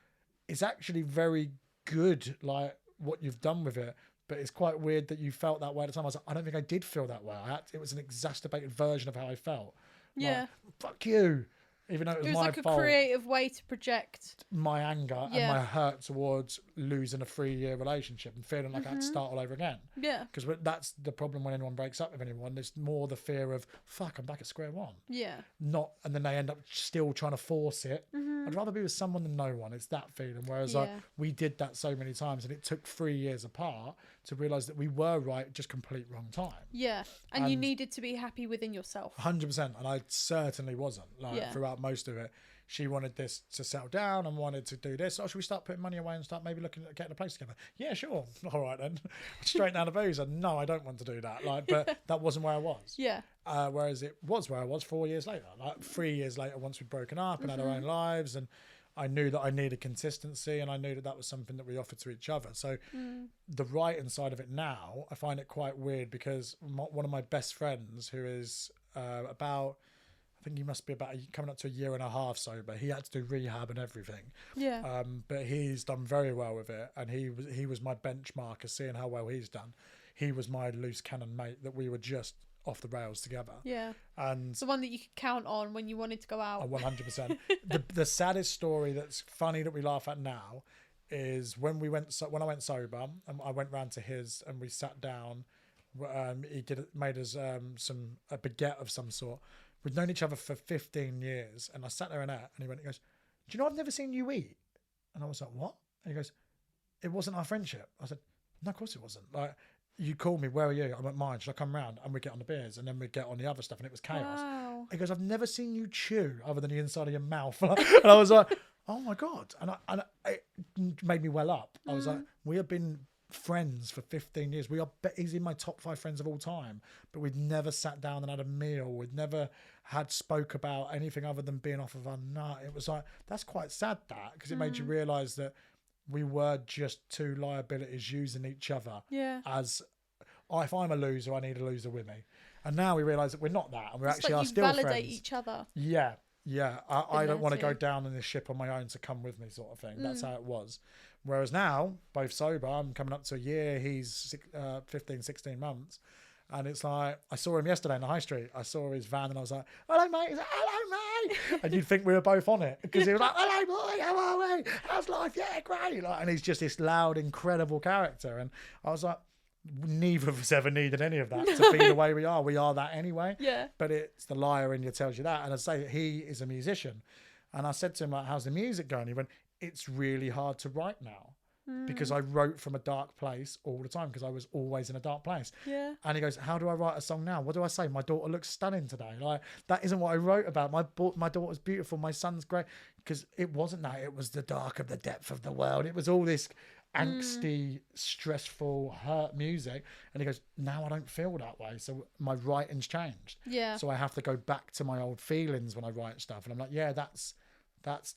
"It's actually very good, like what you've done with it." But it's quite weird that you felt that way at the time. I was like, I don't think I did feel that way. It was an exacerbated version of how I felt. Yeah. Like, fuck you. Even though it was my like fault. A creative way to project my anger and my hurt towards losing a 3-year relationship and feeling like I had to start all over again. Yeah. Because that's the problem when anyone breaks up with anyone. There's more the fear of, fuck, I'm back at square one. Yeah. And then they end up still trying to force it. I'd rather be with someone than no one. It's that feeling. Whereas we did that so many times, and it took 3 years apart to realise that we were right, just complete wrong time. Yeah. And you needed to be happy within yourself. 100%. And I certainly wasn't. Throughout most of it, she wanted this to settle down and wanted to do this. Oh, should we start putting money away and start maybe looking at getting a place together? Yeah, sure. All right then. Straight down the booze. And no, I don't want to do that. But that wasn't where I was. Yeah. Whereas it was where I was 4 years later. 3 years later, once we'd broken up and had our own lives, and I knew that I needed consistency, and I knew that that was something that we offered to each other. So the writing side of it now, I find it quite weird because one of my best friends, who is about, I think he must be about coming up to a year and a half sober. He had to do rehab and everything. Yeah. But he's done very well with it, and he was my benchmark of seeing how well he's done. He was my loose cannon mate that we were just off the rails together. Yeah. And The one that you could count on when you wanted to go out. 100%. The saddest story that's funny that we laugh at now is when I went sober, and I went round to his and we sat down. He made us a baguette of some sort. We'd known each other for 15 years, and I sat there and ate, and he goes, "Do you know I've never seen you eat?" And I was like, "What?" And he goes, "It wasn't our friendship." I said, "No, of course it wasn't. Like, you called me, where are you? I'm at mine. Should I come round?" And we get on the beers, and then we get on the other stuff, and it was chaos. Wow. He goes, "I've never seen you chew other than the inside of your mouth." And I was like, "Oh my God." And it made me well up. I was like, we have been friends for 15 years. He's in my top 5 friends of all time, but we'd never sat down and had a meal. We'd never had spoke about anything other than being off of our nut. It was like, that's quite sad, that, because it made you realize that we were just two liabilities using each other as, if I'm a loser, I need a loser with me. And now we realize that we're not that, and we're actually are still validate friends. each other. Yeah. I don't want to go too. down in this ship on my own, to come with me, sort of thing. That's how it was. Whereas now, both sober, I'm coming up to a year, he's 15, 16 months. And it's like, I saw him yesterday in the high street. I saw his van and I was like, "Hello, mate." He's like, "Hello, mate." And you'd think we were both on it, because he was like, "Hello, boy, how are we? How's life? Yeah, great." Like, and he's just this loud, incredible character. And I was like, neither of us ever needed any of that to be the way we are. We are that anyway. Yeah. But it's the liar in you tells you that. And I say, he is a musician. And I said to him, like, "How's the music going?" He went, "It's really hard to write now." Because I wrote from a dark place all the time, because I was always in a dark place. Yeah. And he goes, "How do I write a song now? What do I say? My daughter looks stunning today." Like, that isn't what I wrote about. My daughter's beautiful. My son's great. Because it wasn't that. It was the dark of the depth of the world. It was all this angsty, stressful, hurt music. And he goes, "Now I don't feel that way. So my writing's changed." Yeah. So I have to go back to my old feelings when I write stuff. And I'm like, yeah, that's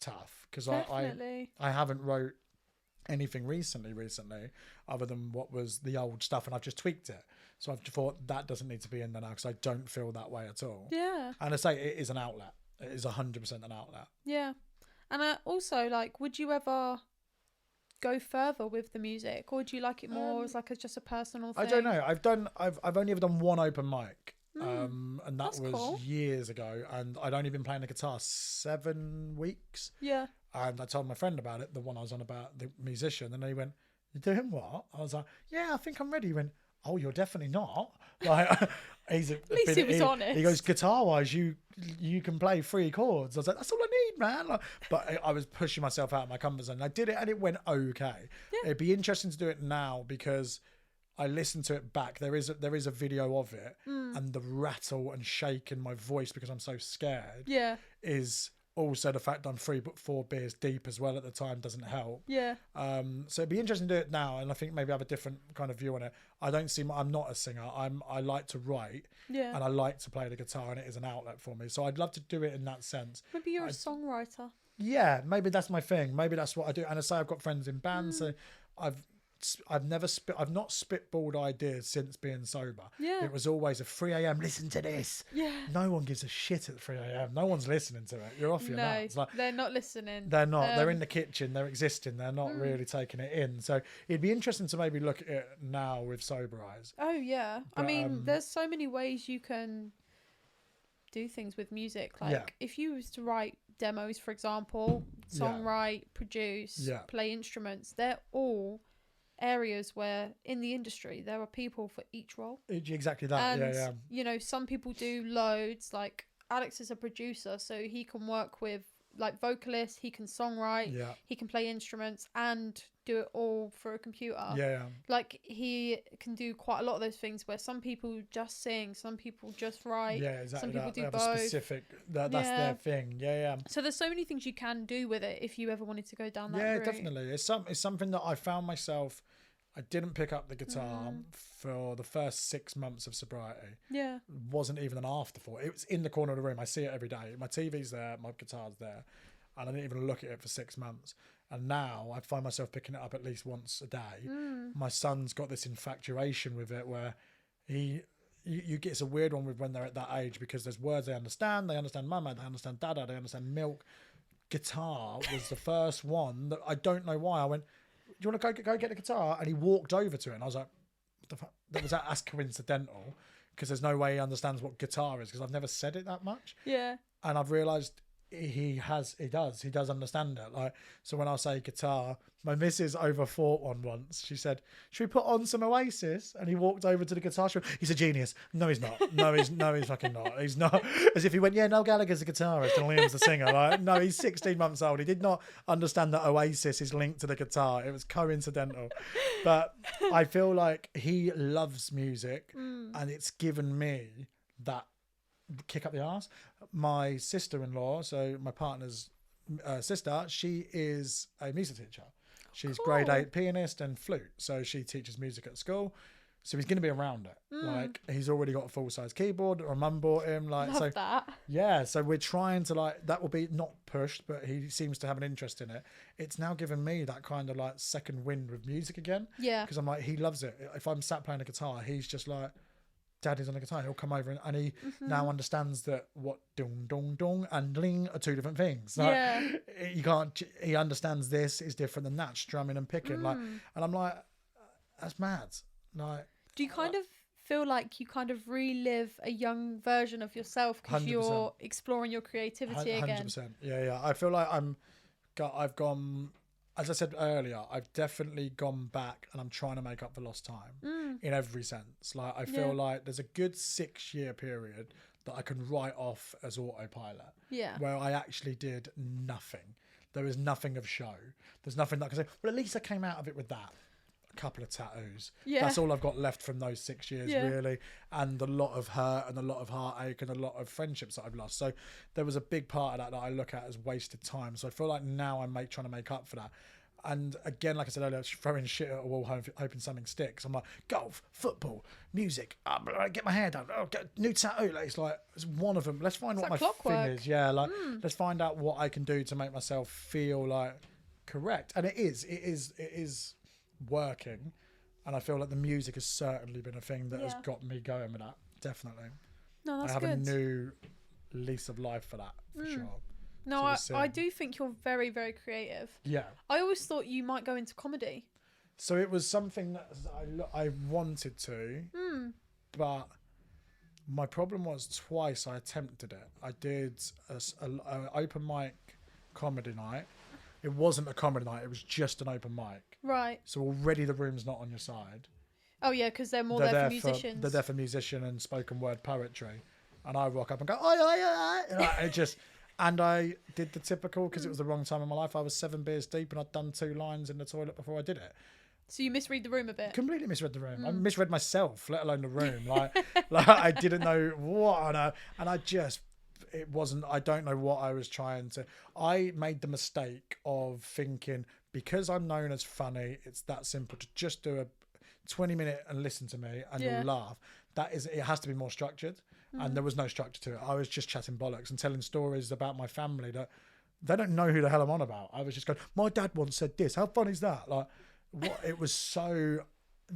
tough. Because I haven't wrote anything recently other than what was the old stuff, and I've just tweaked it. So I've thought that doesn't need to be in there now, because I don't feel that way at all. Yeah. And I say it is an outlet. It is 100% an outlet. Yeah. And also, like, would you ever go further with the music, or do you like it more as like just a personal thing? I don't know. I've only ever done one open mic. And that was cool. years ago, and I'd only been playing the guitar 7 weeks. Yeah. And I told my friend about it, the one I was on about, the musician, and he went, "You doing what?" I was like, "Yeah, I think I'm ready." He went, "Oh, you're definitely not." Like, he's At least he was honest. He goes, "Guitar-wise, you can play 3 chords." I was like, "That's all I need, man." Like, but I was pushing myself out of my comfort zone. I did it, and it went okay. Yeah. It'd be interesting to do it now, because I listened to it back. There is a video of it, and the rattle and shake in my voice because I'm so scared. Yeah. Is also the fact I'm 4 beers deep as well at the time doesn't help. Yeah. So it'd be interesting to do it now, and I think maybe have a different kind of view on it. I'm not a singer. I like to write, and I like to play the guitar, and it is an outlet for me. So I'd love to do it in that sense. Maybe you're a songwriter. Yeah, maybe that's my thing. Maybe that's what I do. And I say I've got friends in bands, so I've not spitballed ideas since being sober. Yeah. It was always a 3 a.m. listen to this. Yeah. No one gives a shit at 3 a.m. No one's listening to it. You're off your nuts. Like, they're not listening. they're not. They're in the kitchen. They're existing. They're not really taking it in. So it'd be interesting to maybe look at it now with sober eyes. Oh yeah. But, I mean, there's so many ways you can do things with music. Like if you was to write demos, for example, songwrite, produce, play instruments, they're all areas where in the industry there are people for each role. Exactly that. And you know, some people do loads. Like Alex is a producer, so he can work with like vocalists, he can songwrite, he can play instruments and do it all through a computer. Like he can do quite a lot of those things where some people just sing, some people just write, exactly. some people do have both. A specific that's their thing. So there's so many things you can do with it if you ever wanted to go down that route. Definitely. It's something that I found myself. I didn't pick up the guitar for the first 6 months of sobriety. Yeah. Wasn't even an afterthought. It was in the corner of the room. I see it every day. My TV's there, my guitar's there. and I didn't even look at it for 6 months. And now I find myself picking it up at least once a day. My son's got this infatuation with it where you get, it's a weird one with when they're at that age, because there's words they understand mama, they understand dada, they understand milk. Guitar was the first one that I don't know why I went, do you want to go get the guitar? And he walked over to it, and I was like, what the fuck? That's coincidental, because there's no way he understands what guitar is, because I've never said it that much. Yeah. And I've realised he does understand it. Like, so when I say guitar, my missus overthought one once. She said, should we put on some Oasis? And he walked over to the guitar shop. He's a genius. No, he's not. No, he's fucking not. He's not. As if he went, yeah, Noel Gallagher's the guitarist and Liam's the singer. Like, no, he's 16 months old. He did not understand that Oasis is linked to the guitar. It was coincidental. But I feel like he loves music, and it's given me that kick up the arse. My sister-in-law, so my partner's sister, she is a music teacher. She's grade 8 pianist and flute, so she teaches music at school. So he's going to be around it. Like, he's already got a full-size keyboard, or mum bought him. Like, Love so that. yeah, so we're trying to, like, that will be not pushed, but he seems to have an interest in it. It's now given me that kind of like second wind with music again. Yeah, because I'm like, he loves it. If I'm sat playing a guitar, he's just like, Daddy's on the guitar. He'll come over and he now understands that what dong dong dong and ding are two different things. Like, you can't. He understands this is different than that, strumming and picking. Like, and I'm like, that's mad. Like, do you kind of feel like you kind of relive a young version of yourself because 100%. you're exploring your creativity again? 100%. Yeah. I feel like I've gone. As I said earlier, I've definitely gone back, and I'm trying to make up for lost time in every sense. Like, I feel like there's a good 6-year period that I can write off as autopilot. Yeah. Where I actually did nothing. There was nothing of show. There's nothing that I can say, well, at least I came out of it with that. A couple of tattoos. Yeah. That's all I've got left from those 6 years, really. And a lot of hurt and a lot of heartache and a lot of friendships that I've lost. So there was a big part of that I look at as wasted time. So I feel like now I'm trying to make up for that. And again, like I said earlier, throwing shit at a wall, hoping something sticks. I'm like, golf, football, music, get my hair done, get new tattoo. Like, it's one of them. Let's find what my thing is. Yeah, like, let's find out what I can do to make myself feel like correct. And it is working. And I feel like the music has certainly been a thing that has got me going with that. Definitely. No, that's good. I have good. a new lease of life for that, for sure. No, I do think you're very, very creative. Yeah. I always thought you might go into comedy. So it was something that I wanted to, but my problem was twice I attempted it. I did an open mic comedy night. It wasn't a comedy night. It was just an open mic. Right. So already the room's not on your side. Oh, yeah, because they're there for musicians. They're there for musician and spoken word poetry. And I rock up and go, and it just... And I did the typical, because it was the wrong time in my life. I was 7 beers deep and I'd done 2 lines in the toilet before I did it. So you misread the room a bit? Completely misread the room. I misread myself, let alone the room. Like I didn't know what on earth. And it wasn't, I don't know what I was trying to. I made the mistake of thinking, because I'm known as funny, it's that simple to just do a 20-minute and listen to me and you'll laugh. It has to be more structured. And there was no structure to it. I was just chatting bollocks and telling stories about my family that they don't know who the hell I'm on about. I was just going, my dad once said this. How fun is that? Like, what? It was so...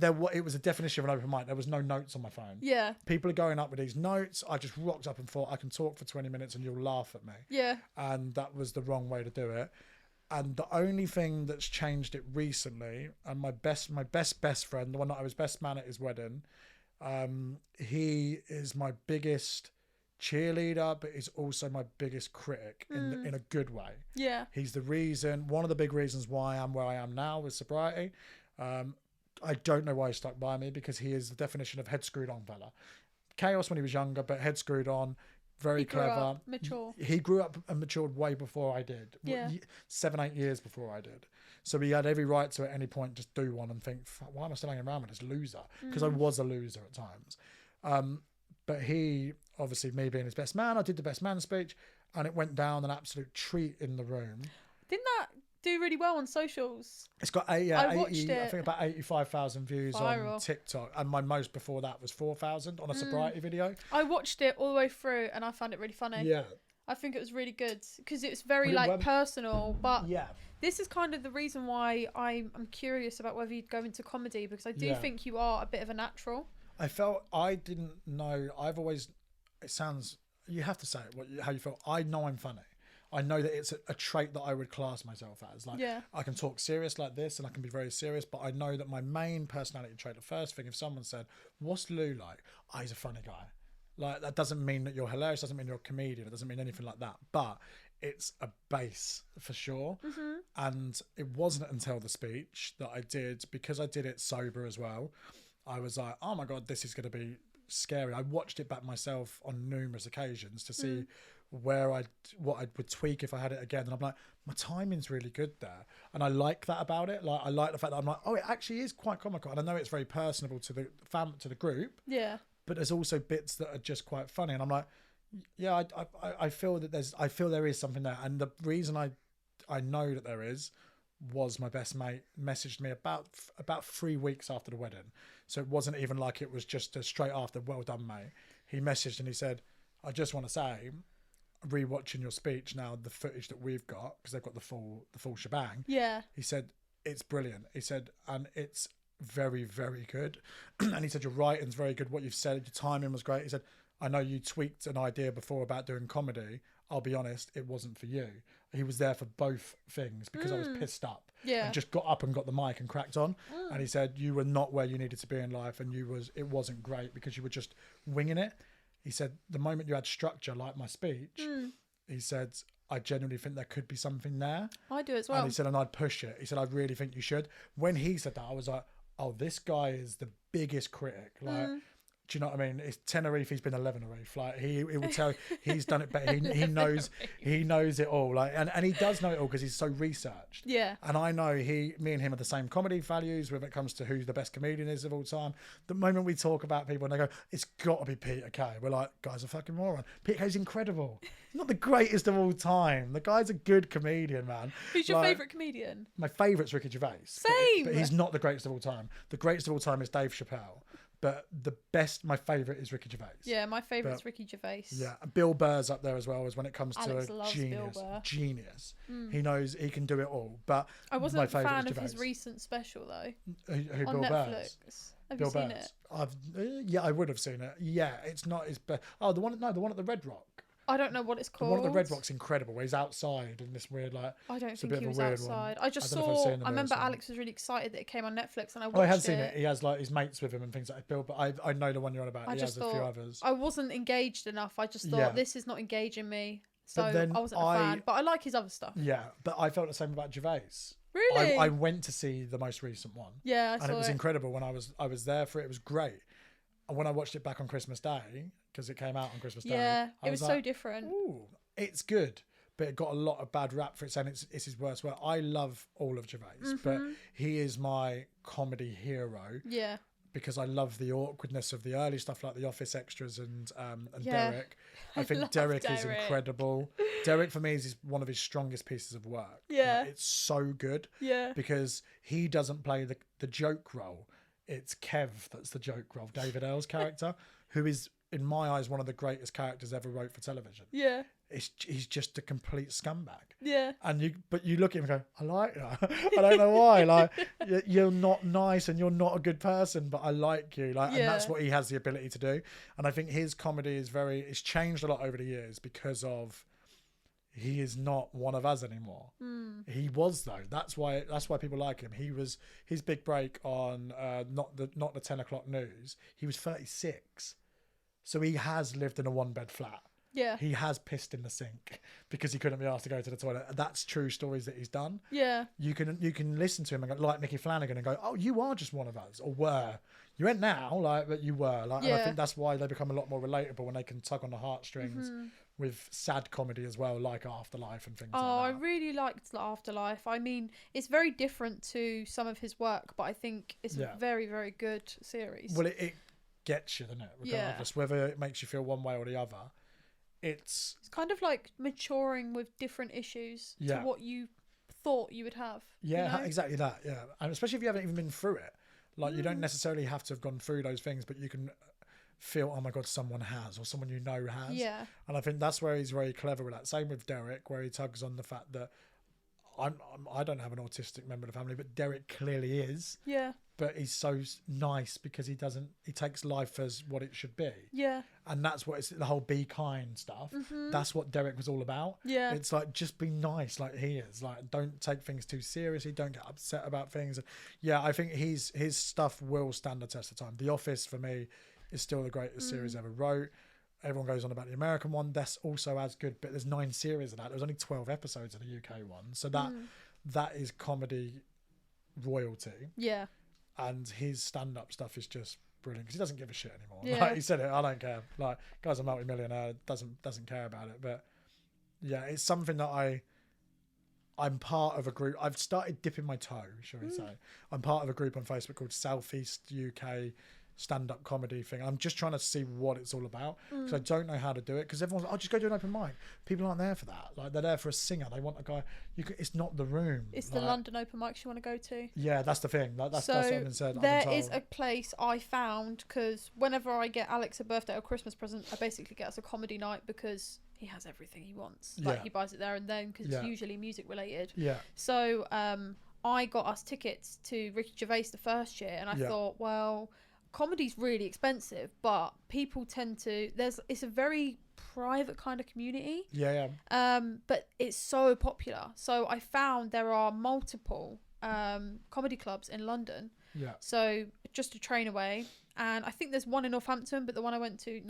It was a definition of an open mic. There was no notes on my phone. Yeah. People are going up with these notes. I just rocked up and thought, I can talk for 20 minutes and you'll laugh at me. Yeah. And that was the wrong way to do it. And the only thing that's changed it recently, and my best friend, the one that I was best man at his wedding... he is my biggest cheerleader, but he's also my biggest critic in a good way. Yeah. He's one of the big reasons why I am where I am now with sobriety. I don't know why he stuck by me, because he is the definition of head screwed on fella. Chaos when he was younger, but head screwed on. Very clever. Mature. He grew up and matured way before I did. Yeah. 7-8 years before I did. So he had every right to at any point just do one and think, why am I still hanging around with this loser? Because I was a loser at times. But he, obviously me being his best man, I did the best man speech and it went down an absolute treat in the room. Didn't that do really well on socials? It's got I think about 85,000 views viral on TikTok, and my most before that was 4,000 on a sobriety video. I watched it all the way through and I found it really funny. Yeah. I think it was really good because it's very Well, like personal, but Yeah. this is kind of the reason why I'm curious about whether you'd go into comedy, because I do Yeah. think you are a bit of a natural. I didn't know. I've always. It sounds. You have to say it. How you feel. I know I'm funny. I know that it's a trait that I would class myself as. Like, Yeah. I can talk serious like this, and I can be very serious. But I know that my main personality trait. The first thing, if someone said, "What's Lou like?" Oh, he's a funny guy. Like, that doesn't mean that you're hilarious. Doesn't mean you're a comedian. It doesn't mean anything like that. But it's a base for sure. And it wasn't until the speech that I did, because I did it sober as well. I was like, oh my God, this is going to be scary. I watched it back myself on numerous occasions to see what I would tweak if I had it again. And I'm like, my timing's really good there. And I like that about it. Like, I like the fact that I'm like, oh, it actually is quite comical. And I know it's very personable to the group. Yeah. But there's also bits that are just quite funny. And I'm like, yeah, I feel that there is something there. And the reason I know that there is was my best mate messaged me about 3 weeks after the wedding. So it wasn't even like it was just a straight after, well done, mate. He messaged and he said, I just want to say, rewatching your speech now, the footage that we've got, because they've got the full shebang. Yeah. He said, it's brilliant. He said, and it's very, very good. And he said, your writing's very good. What you've said, your timing was great. He said, I know you tweaked an idea before about doing comedy. I'll be honest, it wasn't for you. He was there for both things because I was pissed up. Yeah. And just got up and got the mic and cracked on. And he said, you were not where you needed to be in life, and it wasn't great because you were just winging it. He said, the moment you had structure, like my speech, he said, I genuinely think there could be something there. I do as well. And he said, and I'd push it. He said, I really think you should. When he said that, I was like, oh, this guy is the biggest critic. Like, do you know what I mean? It's Tenerife. He's been 11 Tenerife. Like, he will tell you, he's done it better. He knows it all. Like, and he does know it all because he's so researched. Yeah. And I know me and him are the same comedy values when it comes to who the best comedian is of all time. The moment we talk about people and they go, it's got to be Peter Kay. We're like, guy's a fucking moron. Peter Kay's incredible. He's not the greatest of all time. The guy's a good comedian, man. Who's your favourite comedian? My favourite's Ricky Gervais. Same. But he's not the greatest of all time. The greatest of all time is Dave Chappelle. But my favourite is Ricky Gervais. Yeah, my favourite's Ricky Gervais. Yeah, Bill Burr's up there as well, as when it comes Alex to loves genius. Bill Burr. Genius. He knows he can do it all. But I wasn't my a favourite fan is of his Gervais. recent special though. Who On Bill Netflix. Burr's? Have Bill you seen Burr's. it? Yeah, I would have seen it. Yeah, it's not his best. Oh, the one at the Red Rock. I don't know what it's The called. one at the Red Rock's incredible, where he's outside in this weird, like. I don't it's a think bit he of a was weird outside. one. I just don't know if I've saw. seen them I remember or Alex was really excited that it came on Netflix, and I watched Oh, I have seen it. He has like his mates with him and things like that. Bill, but I know the one you're on about. I He just has a few thought others. I wasn't engaged enough. I just thought Yeah. this is not engaging me, so But then I wasn't a fan. But I like his other stuff. Yeah, but I felt the same about Gervais. Really? I went to see the most recent one. Yeah, I and saw it was it. incredible when I was there for it. It was great. And when I watched it back on Christmas Day, because it came out on Christmas Day, Yeah, I it was so like, different. Ooh, it's good, but it got a lot of bad rap for it saying it's his worst work. I love all of Gervais, but he is my comedy hero. Yeah. Because I love the awkwardness of the early stuff like The Office extras and Yeah. Derek. I think love Derek is Derek. incredible. Derek for me is one of his strongest pieces of work. Yeah. Like, it's so good. Yeah. Because he doesn't play the joke role. It's Kev that's the joke role, David Earl's character, who is, in my eyes, one of the greatest characters ever wrote for television. Yeah. He's just a complete scumbag. Yeah. And you look at him and go, I like that. I don't know why. Like, you're not nice and you're not a good person, but I like you. Like, and that's what he has the ability to do. And I think his comedy it's changed a lot over the years because of he is not one of us anymore. He was though. That's why people like him. He was his big break on not the 10 o'clock news. He was 36, so he has lived in a 1-bed flat. Yeah. He has pissed in the sink because he couldn't be asked to go to the toilet. That's true stories that he's done. Yeah. You can listen to him and go, like Mickey Flanagan, and go, oh, you are just one of us, or were. You ain't now, like, but you were. Like, and I think that's why they become a lot more relatable when they can tug on the heartstrings with sad comedy as well, like Afterlife and things like that. I really liked The Afterlife. I mean, it's very different to some of his work, but I think it's a very, very good series. Well, it gets you, doesn't it? Regardless, whether it makes you feel one way or the other. It's kind of like maturing with different issues to what you thought you would have. Yeah, you know? exactly that. Yeah, and especially if you haven't even been through it. Like, you don't necessarily have to have gone through those things, but you can feel, oh my God, someone has, or someone you know has. Yeah. And I think that's where he's very clever with that. Same with Derek, where he tugs on the fact that I don't have an autistic member of the family, but Derek clearly is. Yeah. But he's so nice because he takes life as what it should be. Yeah. And that's what it's the whole be kind stuff. That's what Derek was all about. Yeah. It's like, just be nice like he is. Like, don't take things too seriously. Don't get upset about things. Yeah, I think his stuff will stand the test of time. The Office, for me, is still the greatest series ever wrote. Everyone goes on about the American one. That's also as good, but there's 9 series of that. There's only 12 episodes of the UK one. So that is comedy royalty. Yeah. And his stand-up stuff is just brilliant because he doesn't give a shit anymore. Yeah. Like he said it, I don't care. Like, guy's a multi-millionaire, doesn't care about it. But yeah, it's something that I'm part of a group. I've started dipping my toe, shall we say. I'm part of a group on Facebook called Southeast UK stand-up comedy thing. I'm just trying to see what it's all about because I don't know how to do it, because everyone's like, oh, just go do an open mic. People aren't there for that. Like, they're there for a singer. They want a guy. It's not the room. It's like, the London open mics you want to go to. Yeah, that's the thing. That's what I've been said. There is a place I found, because whenever I get Alex a birthday or Christmas present, I basically get us a comedy night, because he has everything he wants. Like, he buys it there and then, because it's usually music related. Yeah. So I got us tickets to Ricky Gervais the first year, and I thought, well, comedy's really expensive, but people tend to, it's a very private kind of community. But it's so popular. So I found there are multiple comedy clubs in London. So just a train away. And I think there's one in Northampton, but the one I went to,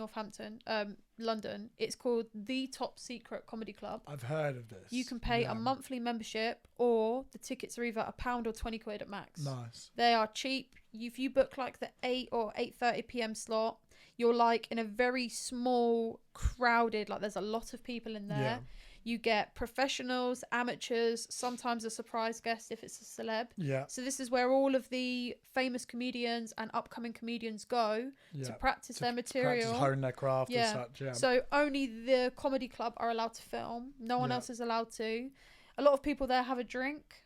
London, it's called The Top Secret Comedy Club. I've heard of this. You can pay a monthly membership, or the tickets are either £1 or 20 quid at max. Nice. They are cheap. If you book like the 8 or 8:30 p.m. slot, you're like in a very small, crowded, like there's a lot of people in there. You get professionals, amateurs, sometimes a surprise guest if it's a celeb. So this is where all of the famous comedians and upcoming comedians go to practice their material. Practice, hone their craft and such. So only the comedy club are allowed to film. No one else is allowed to. A lot of people there have a drink.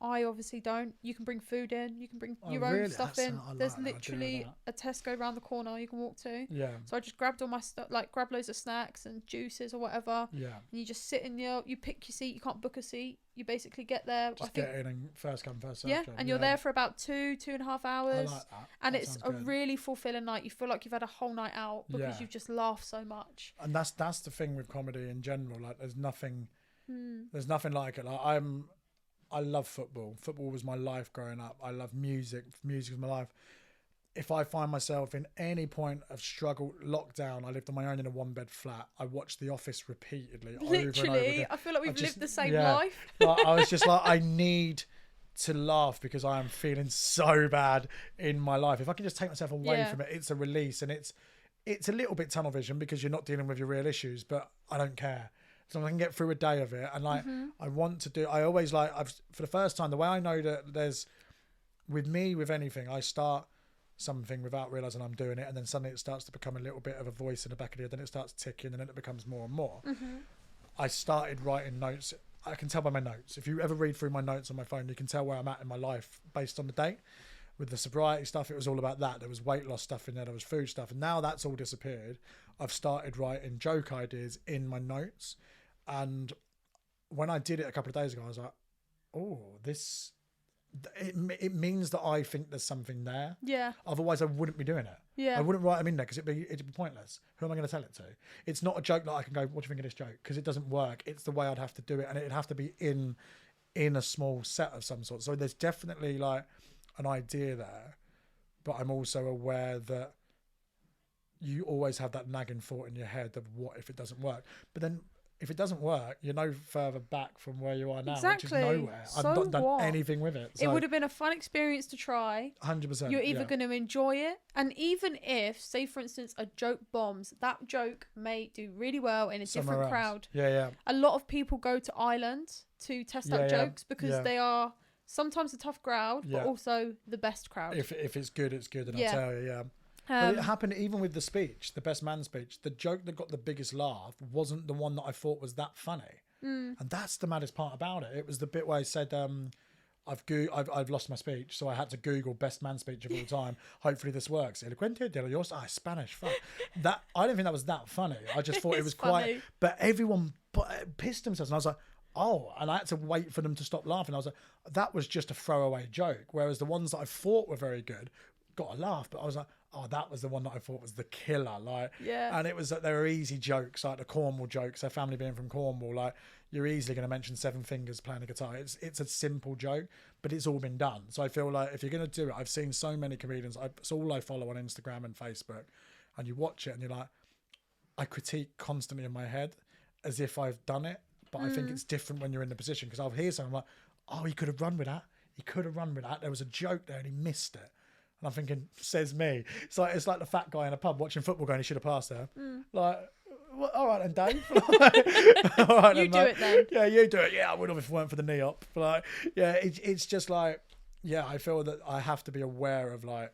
I obviously don't. You can bring food in. You can bring your own stuff in. There's literally a Tesco around the corner you can walk to. So I just grabbed all my stuff, like grab loads of snacks and juices or whatever. And you just sit in you pick your seat. You can't book a seat. You basically get there. Just get in and first come, first serve. And you're there for about 2.5 hours. I like that. And that it's a really fulfilling night. You feel like you've had a whole night out because you've just laughed so much. And that's the thing with comedy in general. Like, there's nothing like it. Like, I love football. Football was my life growing up. I love music. Music was my life. If I find myself in any point of struggle, lockdown, I lived on my own in a 1-bed flat. I watched The Office repeatedly. Literally, over and over again. I feel like we've lived the same life. Like, I was just like, I need to laugh because I am feeling so bad in my life. If I can just take myself away from it, it's a release. And it's a little bit tunnel vision because you're not dealing with your real issues, but I don't care. So I can get through a day of it. And like, I want to do, I always like, for the first time, the way I know that there's, with me, with anything, I start something without realizing I'm doing it. And then suddenly it starts to become a little bit of a voice in the back of the head. Then it starts ticking and then it becomes more and more. I started writing notes. I can tell by my notes. If you ever read through my notes on my phone, you can tell where I'm at in my life based on the date. With the sobriety stuff, it was all about that. There was weight loss stuff in there. There was food stuff. And now that's all disappeared. I've started writing joke ideas in my notes. And when I did it a couple of days ago, I was like, oh, it means that I think there's something there. Otherwise, I wouldn't be doing it. I wouldn't write them in there because it'd be pointless. Who am I going to tell it to? It's not a joke that I can go, what do you think of this joke? Because it doesn't work. It's the way I'd have to do it. And it'd have to be in a small set of some sort. So there's definitely like an idea there. But I'm also aware that you always have that nagging thought in your head of what if it doesn't work. But then if it doesn't work, you're no further back from where you are now, which is nowhere. So I've not done anything with it. So it would have been a fun experience to try. 100%. You're either going to enjoy it, and even if, say for instance, a joke bombs, that joke may do really well in a different crowd. A lot of people go to Ireland to test out jokes because they are sometimes a tough crowd, but also the best crowd. If it's good, it's good, and I'll tell you, but it happened even with the speech, the best man speech. The joke that got the biggest laugh wasn't the one that I thought was that funny. And that's the maddest part about it. It was the bit where I said, I've lost my speech, so I had to Google best man speech of all time. Hopefully this works. Elocuente de los Spanish. Fuck. That I don't think that was that funny. I just thought it was funny. quite. But everyone pissed themselves, and I was like, oh, and I had to wait for them to stop laughing. I was like, that was just a throwaway joke. Whereas the ones that I thought were very good got a laugh, but I was like, oh, that was the one that I thought was the killer. Like, Yeah. And it was that they were easy jokes, like the Cornwall jokes. Their family being from Cornwall, like you're easily going to mention Seven Fingers playing a guitar. It's a simple joke, but it's all been done. So I feel like if you're going to do it, I've seen so many comedians. It's all I follow on Instagram and Facebook, and you watch it and you're like, I critique constantly in my head as if I've done it, but I think it's different when you're in the position, because I'll hear something like, oh, he could have run with that. He could have run with that. There was a joke there and he missed it. And I'm thinking, says me. It's like the fat guy in a pub watching football going, he should have passed there. Like, well, all right then, Dave. All right, You do it then. Yeah, you do it. Yeah, I would have if it weren't for the knee up. But like, yeah, it's just like, yeah, I feel that I have to be aware of like,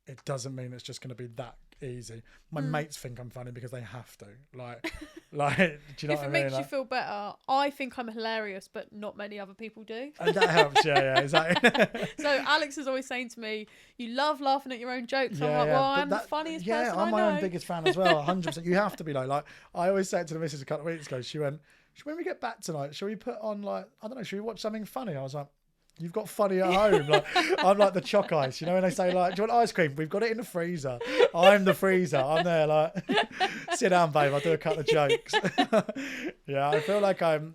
it doesn't mean it's just going to be that easy. My mates think I'm funny because they have to. Like, do you know If what I it mean? makes you Like, feel better, I think I'm hilarious, but not many other people do. and that helps. Yeah, exactly. So Alex is always saying to me, "You love laughing at your own jokes." I'm Yeah, like, yeah, "Well, but I'm the funniest yeah, person I'm I my know." own biggest fan as well. 100%. You have to be like I always said to the missus a couple of weeks ago. She went, "When we get back tonight, shall we put on like I don't know? Shall we watch something funny?" I was like, "You've got funny at home." Like I'm like the choc ice, you know, when they say like, "Do you want ice cream?" We've got it in the freezer. I'm the freezer. I'm there like, sit down, babe. I'll do a couple of jokes. Yeah, I feel like I'm.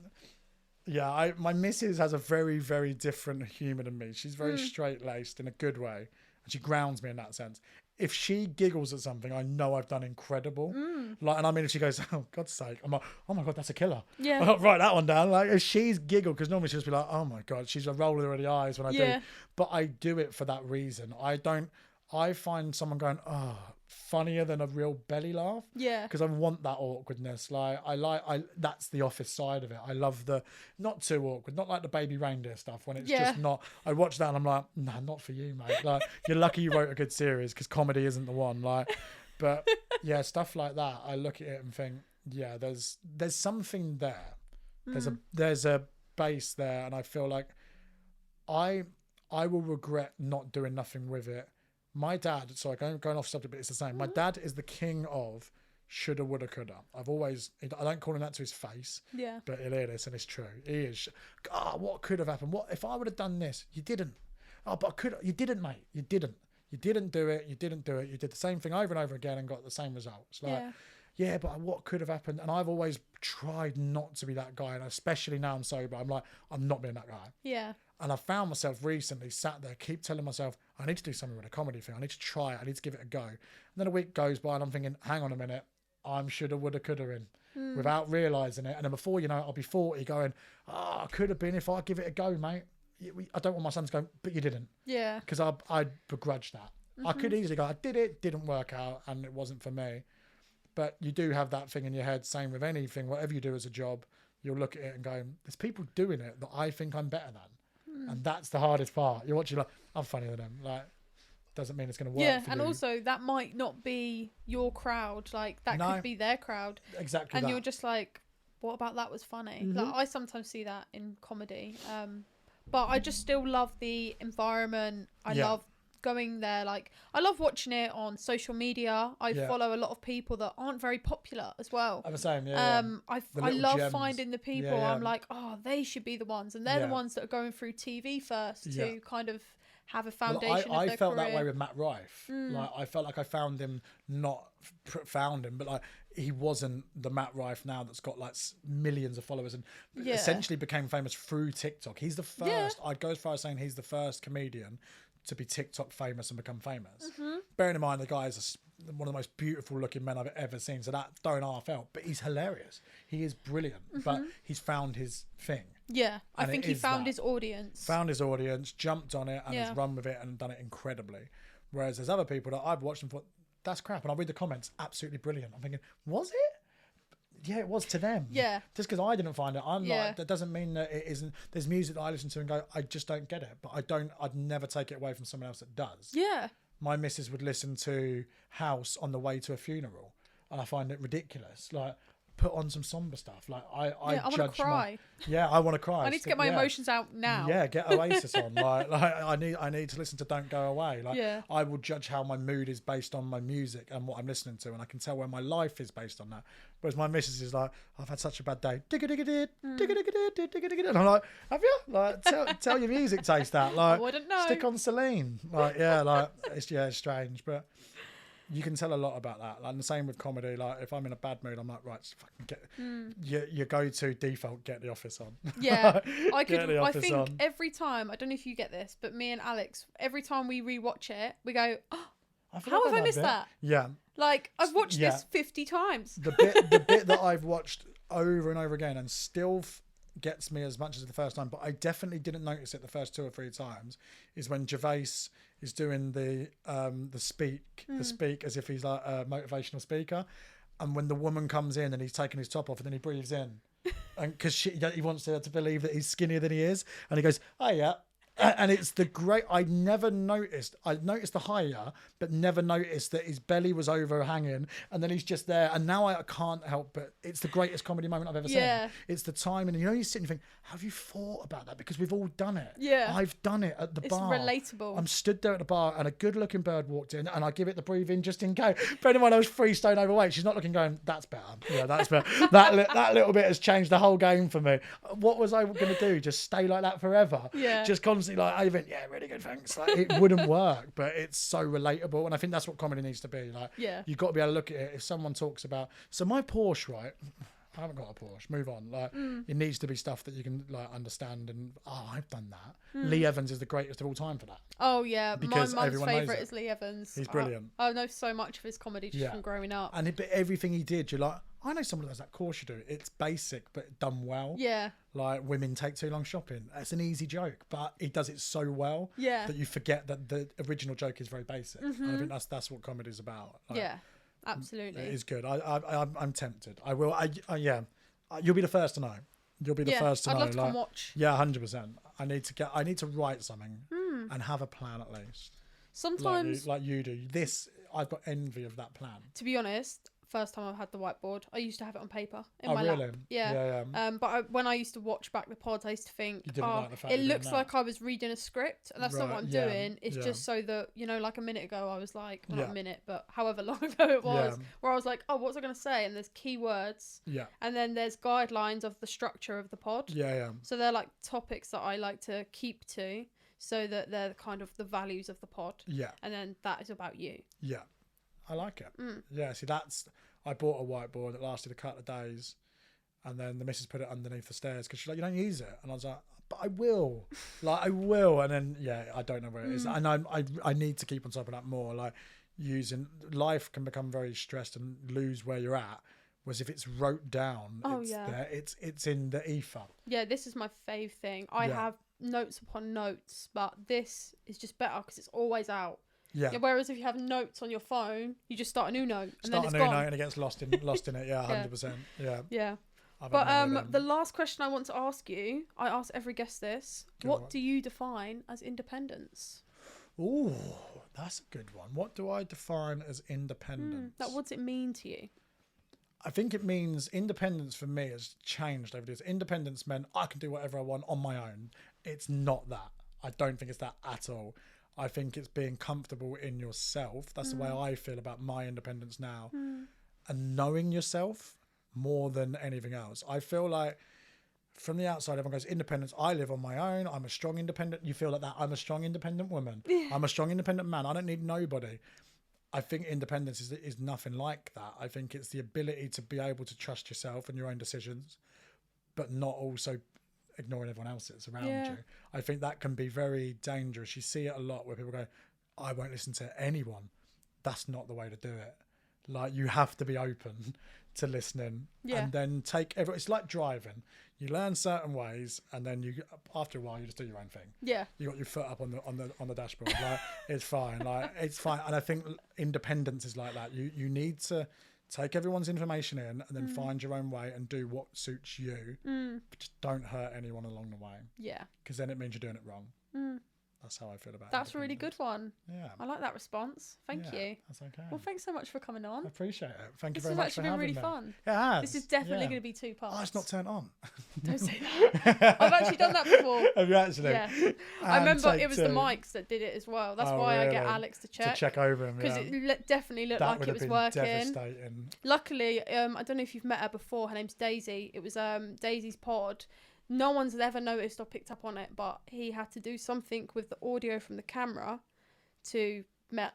Yeah, my missus has a very, very different humour than me. She's very straight-laced in a good way, and she grounds me in that sense. If she giggles at something, I know I've done incredible. Like, and I mean, if she goes, "Oh, God's sake," I'm like, "Oh my God, that's a killer." Yeah. I'll write that one down. Like, if she's giggled, because normally she'll just be like, "Oh my God," she's a roll of the eyes when I Yeah. do. But I do it for that reason. I find someone going, "Oh," funnier than a real belly laugh. Yeah. Because I want that awkwardness. Like that's the office side of it. I love the not too awkward, not like the baby reindeer stuff when it's just not. I watch that and I'm like, nah, not for you, mate. Like you're lucky you wrote a good series because comedy isn't the one. Like, but yeah, stuff like that. I look at it and think, yeah, there's something there. There's a base there, and I feel like I will regret not doing nothing with it. My dad, sorry, going off subject, but it's the same. My dad is the king of shoulda, woulda, coulda. I don't call him that to his face, Yeah. but he'll hear this and it's true. He is, what could have happened? What if I would have done this? You didn't. Oh, but I could. You didn't, mate. You didn't. You didn't do it. You didn't do it. You did the same thing over and over again and got the same results. Like, yeah, but what could have happened? And I've always tried not to be that guy, and especially now I'm sober, I'm like, I'm not being that guy. Yeah. And I found myself recently sat there, keep telling myself, I need to do something with a comedy thing. I need to try it. I need to give it a go. And then a week goes by and I'm thinking, hang on a minute. I'm shoulda, woulda, coulda in without realising it. And then before you know it, I'll be 40 going, I could have been if I give it a go, mate. I don't want my son to go, but you didn't. Yeah. Because I'd begrudge that. I could easily go, I did it, didn't work out, and it wasn't for me. But you do have that thing in your head, same with anything, whatever you do as a job, you'll look at it and go, there's people doing it that I think I'm better than. And that's the hardest part. You're watching like, I'm funnier than them. Like, doesn't mean it's going to work. Yeah, for and you. also that might not be your crowd. Like that No. could be their crowd, Exactly. and that. you're just like, what about that was funny? Like I sometimes see that in comedy, but I just still love the environment. I love going there. Like I love watching it on social media. I follow a lot of people that aren't very popular as well. I'm the same. Yeah. I little love gems. finding the people. Yeah, yeah. I'm like, oh, they should be the ones, and they're the ones that are going through TV first to kind of have a foundation. Well, of I their felt career. that way with Matt Rife. Like I felt like I found him, not found him, but like he wasn't the Matt Rife now that's got like millions of followers and essentially became famous through TikTok. He's the first. I'd go as far as saying he's the first comedian to be TikTok famous and become famous. Bearing in mind the guy is one of the most beautiful looking men I've ever seen, so that don't half help. But he's hilarious. He is brilliant. But he's found his thing. Yeah, I And think it he is found that. his audience. Found his audience, jumped on it, and has run with it and done it incredibly. Whereas there's other people that I've watched and thought, that's crap. And I read the comments, absolutely brilliant. I'm thinking, was it? Yeah, it was to them. Yeah. Just because I didn't find it, I'm like, that doesn't mean that it isn't. There's music that I listen to and go, I just don't get it. But I'd never take it away from someone else that does. Yeah. My missus would listen to House on the way to a funeral, and I find it ridiculous. Like, put on some somber stuff. Like I want to judge cry. I want to cry. I need to get my emotions out now. Yeah, get Oasis on. Like I need to listen to Don't Go Away. Like I will judge how my mood is based on my music and what I'm listening to, and I can tell where my life is based on that. Whereas my missus is like, I've had such a bad day. And I'm like, have you? Like, tell your music taste that. Like, I wouldn't know. Stick on Celine. Like, like it's strange, but you can tell a lot about that. Like, the same with comedy. Like, if I'm in a bad mood, I'm like, right, just fucking get your go-to default, get The Office on. Yeah, I think on. every time, I don't know if you get this, but me and Alex, every time we rewatch it, we go, oh, how have I missed that? Yeah. Like, I've watched this 50 times. The bit that I've watched over and over again and still gets me as much as the first time, but I definitely didn't notice it the first 2 or 3 times, is when Gervais is doing the speak as if he's like a motivational speaker, and when the woman comes in and he's taking his top off and then he breathes in, and because he wants her to believe that he's skinnier than he is, and he goes, oh yeah. And it's the great. I noticed the higher, but never noticed that his belly was overhanging, and then he's just there. And now I can't help but it's the greatest comedy moment I've ever seen. It's the time, and you sit and you think, have you thought about that? Because we've all done it. Yeah, I've done it at the bar. It's relatable. I'm stood there at the bar, and a good-looking bird walked in, and I give it the breathe in just in case. But anyone I was 3 stone overweight, she's not looking, going, that's better. Yeah, that's better. that little bit has changed the whole game for me. What was I going to do? Just stay like that forever? Yeah, just constantly like, I went, yeah, really good, thanks. Like, it wouldn't work, but it's so relatable, and I think that's what comedy needs to be. Like, you've got to be able to look at it. If someone talks about, so my Porsche, right? I haven't got a Porsche. Move on. Like, it needs to be stuff that you can like understand. And I've done that. Lee Evans is the greatest of all time for that. Oh yeah, because my mum's favourite is Lee Evans. He's brilliant. I know so much of his comedy just from growing up. And everything he did, you're like, I know someone that does that. Of course you do. It's basic but done well. Yeah. Like, women take too long shopping. It's an easy joke, but he does it so well that you forget that the original joke is very basic. And I think that's what comedy is about. Like, yeah. Absolutely, it is good. I'm tempted. I will. You'll be the first to know. You'll be the first to know. I'd love to come watch. Yeah, 100%. I need to write something and have a plan at least. Sometimes, like you do. I've got envy of that plan. To be honest, first time I've had the whiteboard. I used to have it on paper in my lap. Yeah. But when I used to watch back the pods, I used to think, it looks like I was reading a script, and that's not what I'm doing. It's just so that, like a minute ago, I was like, well, not a minute, but however long ago it was, where I was like, oh, what was I going to say? And there's keywords. Yeah. And then there's guidelines of the structure of the pod. Yeah. So they're like topics that I like to keep to, so that they're kind of the values of the pod. Yeah. And then that is about you. Yeah. I like it. Yeah, see, I bought a whiteboard that lasted a couple of days, and then the missus put it underneath the stairs because she's like, you don't use it. And I was like, but I will. I will. And then, I don't know where it is. And I need to keep on top of that more. Like, life can become very stressed and lose where you're at. Whereas if it's wrote down, there, it's in the ether. Yeah, this is my fave thing. I have notes upon notes, but this is just better because it's always out. Yeah. Whereas if you have notes on your phone, you just start a new note and then it's gone. Start a new note and it gets lost in it. Yeah, 100%. Yeah. Yeah. But the last question I want to ask you, I ask every guest this: what do you define as independence? Ooh, that's a good one. What do I define as independence? What does it mean to you? I think it means independence for me has changed over the years. Independence meant I can do whatever I want on my own. It's not that. I don't think it's that at all. I think it's being comfortable in yourself. That's the way I feel about my independence now. And knowing yourself more than anything else. I feel like from the outside, everyone goes, independence, I live on my own. I'm a strong independent. You feel like that. I'm a strong independent woman. I'm a strong independent man. I don't need nobody. I think independence is nothing like that. I think it's the ability to be able to trust yourself and your own decisions, but not also ignoring everyone else that's around you. I think that can be very dangerous. You see it a lot where people go, I won't listen to anyone. That's not the way to do it. Like, you have to be open to listening and then take it's like driving. You learn certain ways, and then after a while you just do your own thing. Yeah. You got your foot up on the dashboard. Like, it's fine. Like, it's fine. And I think independence is like that. You need to take everyone's information in and then find your own way and do what suits you. But just don't hurt anyone along the way. Yeah. Because then it means you're doing it wrong. That's how I feel about it. That's a really good one. Yeah. I like that response. Thank you. That's okay. Well, thanks so much for coming on. I appreciate it. Thank you This very has much actually for been really having me. fun. It has. This is definitely yeah. going to be 2 parts. Oh, it's not turned on. Don't say that. I've actually done that before. Have you actually? Yeah. I remember take it was the 2. mics that did it as well. That's Oh, why I get really? Alex to check. To check over him, Because yeah. it definitely looked That like would it have was been working. devastating. Luckily, I don't know if you've met her before. Her name's Daisy. It was Daisy's pod. No one's ever noticed or picked up on it, but he had to do something with the audio from the camera to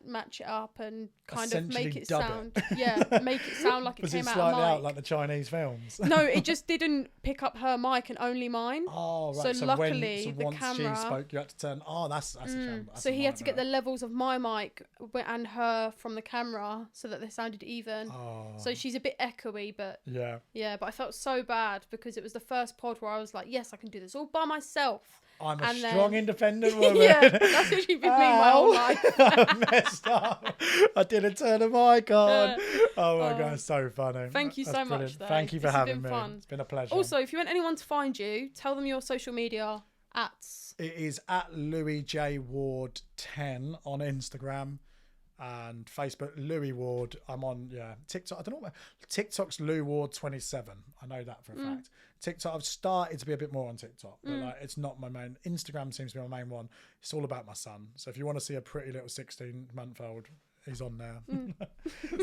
match it up and kind of make it dub sound. it. Yeah, make it sound like it Was came it out slightly of out mic. like the Chinese films? No, it just didn't pick up her mic and only mine. Oh, So right. So luckily, so the once camera- she spoke, you had to turn. Oh, that's a shame. So he had to get the levels of my mic and her from the camera so that they sounded even. Oh, So she's a bit echoey, but yeah. but I felt so bad because it was the first pod where I was like, yes, I can do this all by myself. I'm a And then- strong, independent woman. Yeah, that's literally been me my whole life. I messed up. I didn't turn the mic on. Oh my Oh. god, so funny. Thank you That's so much, brilliant. though. Thank you for This has having been me. fun. It's been a pleasure. Also, if you want anyone to find you, tell them your social media at. It is at Louis J Ward 10 on Instagram and Facebook. Louis Ward. I'm on TikTok. I don't know what TikTok's Lou Ward 27. I know that for a fact. TikTok. I've started to be a bit more on TikTok, but like it's not my main. Instagram seems to be my main one. It's all about my son. So if you want to see a pretty little 16-month-old, he's on there.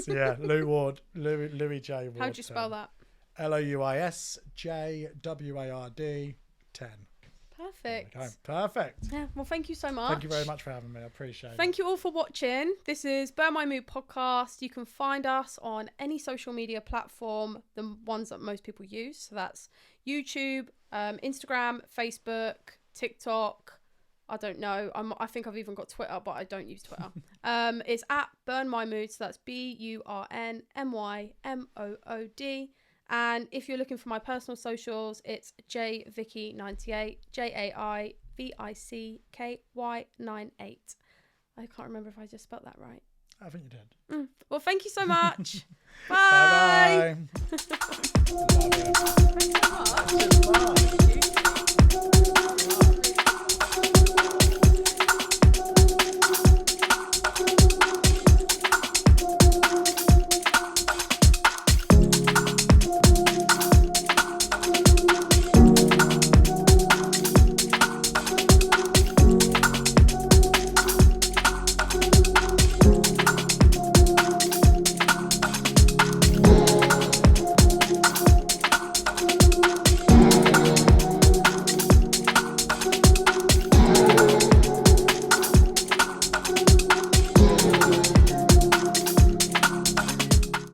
So yeah, Lou Ward, Louis J Ward. How do you spell that? LOUISJWARD 10. Perfect. Okay, perfect. Yeah. Well, thank you so much. Thank you very much for having me. I appreciate it. Thank you all for watching. This is Burn My Mood podcast. You can find us on any social media platform, the ones that most people use. So that's YouTube, Instagram, Facebook, TikTok. I don't know. I think I've even got Twitter, but I don't use Twitter. It's at Burn My Mood. So that's BURNMYMOOD. And if you're looking for my personal socials, it's JVicky98, JAIVICKY98. I can't remember if I just spelt that right. I think you did. Well, thank you so much. Bye. Bye-bye. Thanks so much.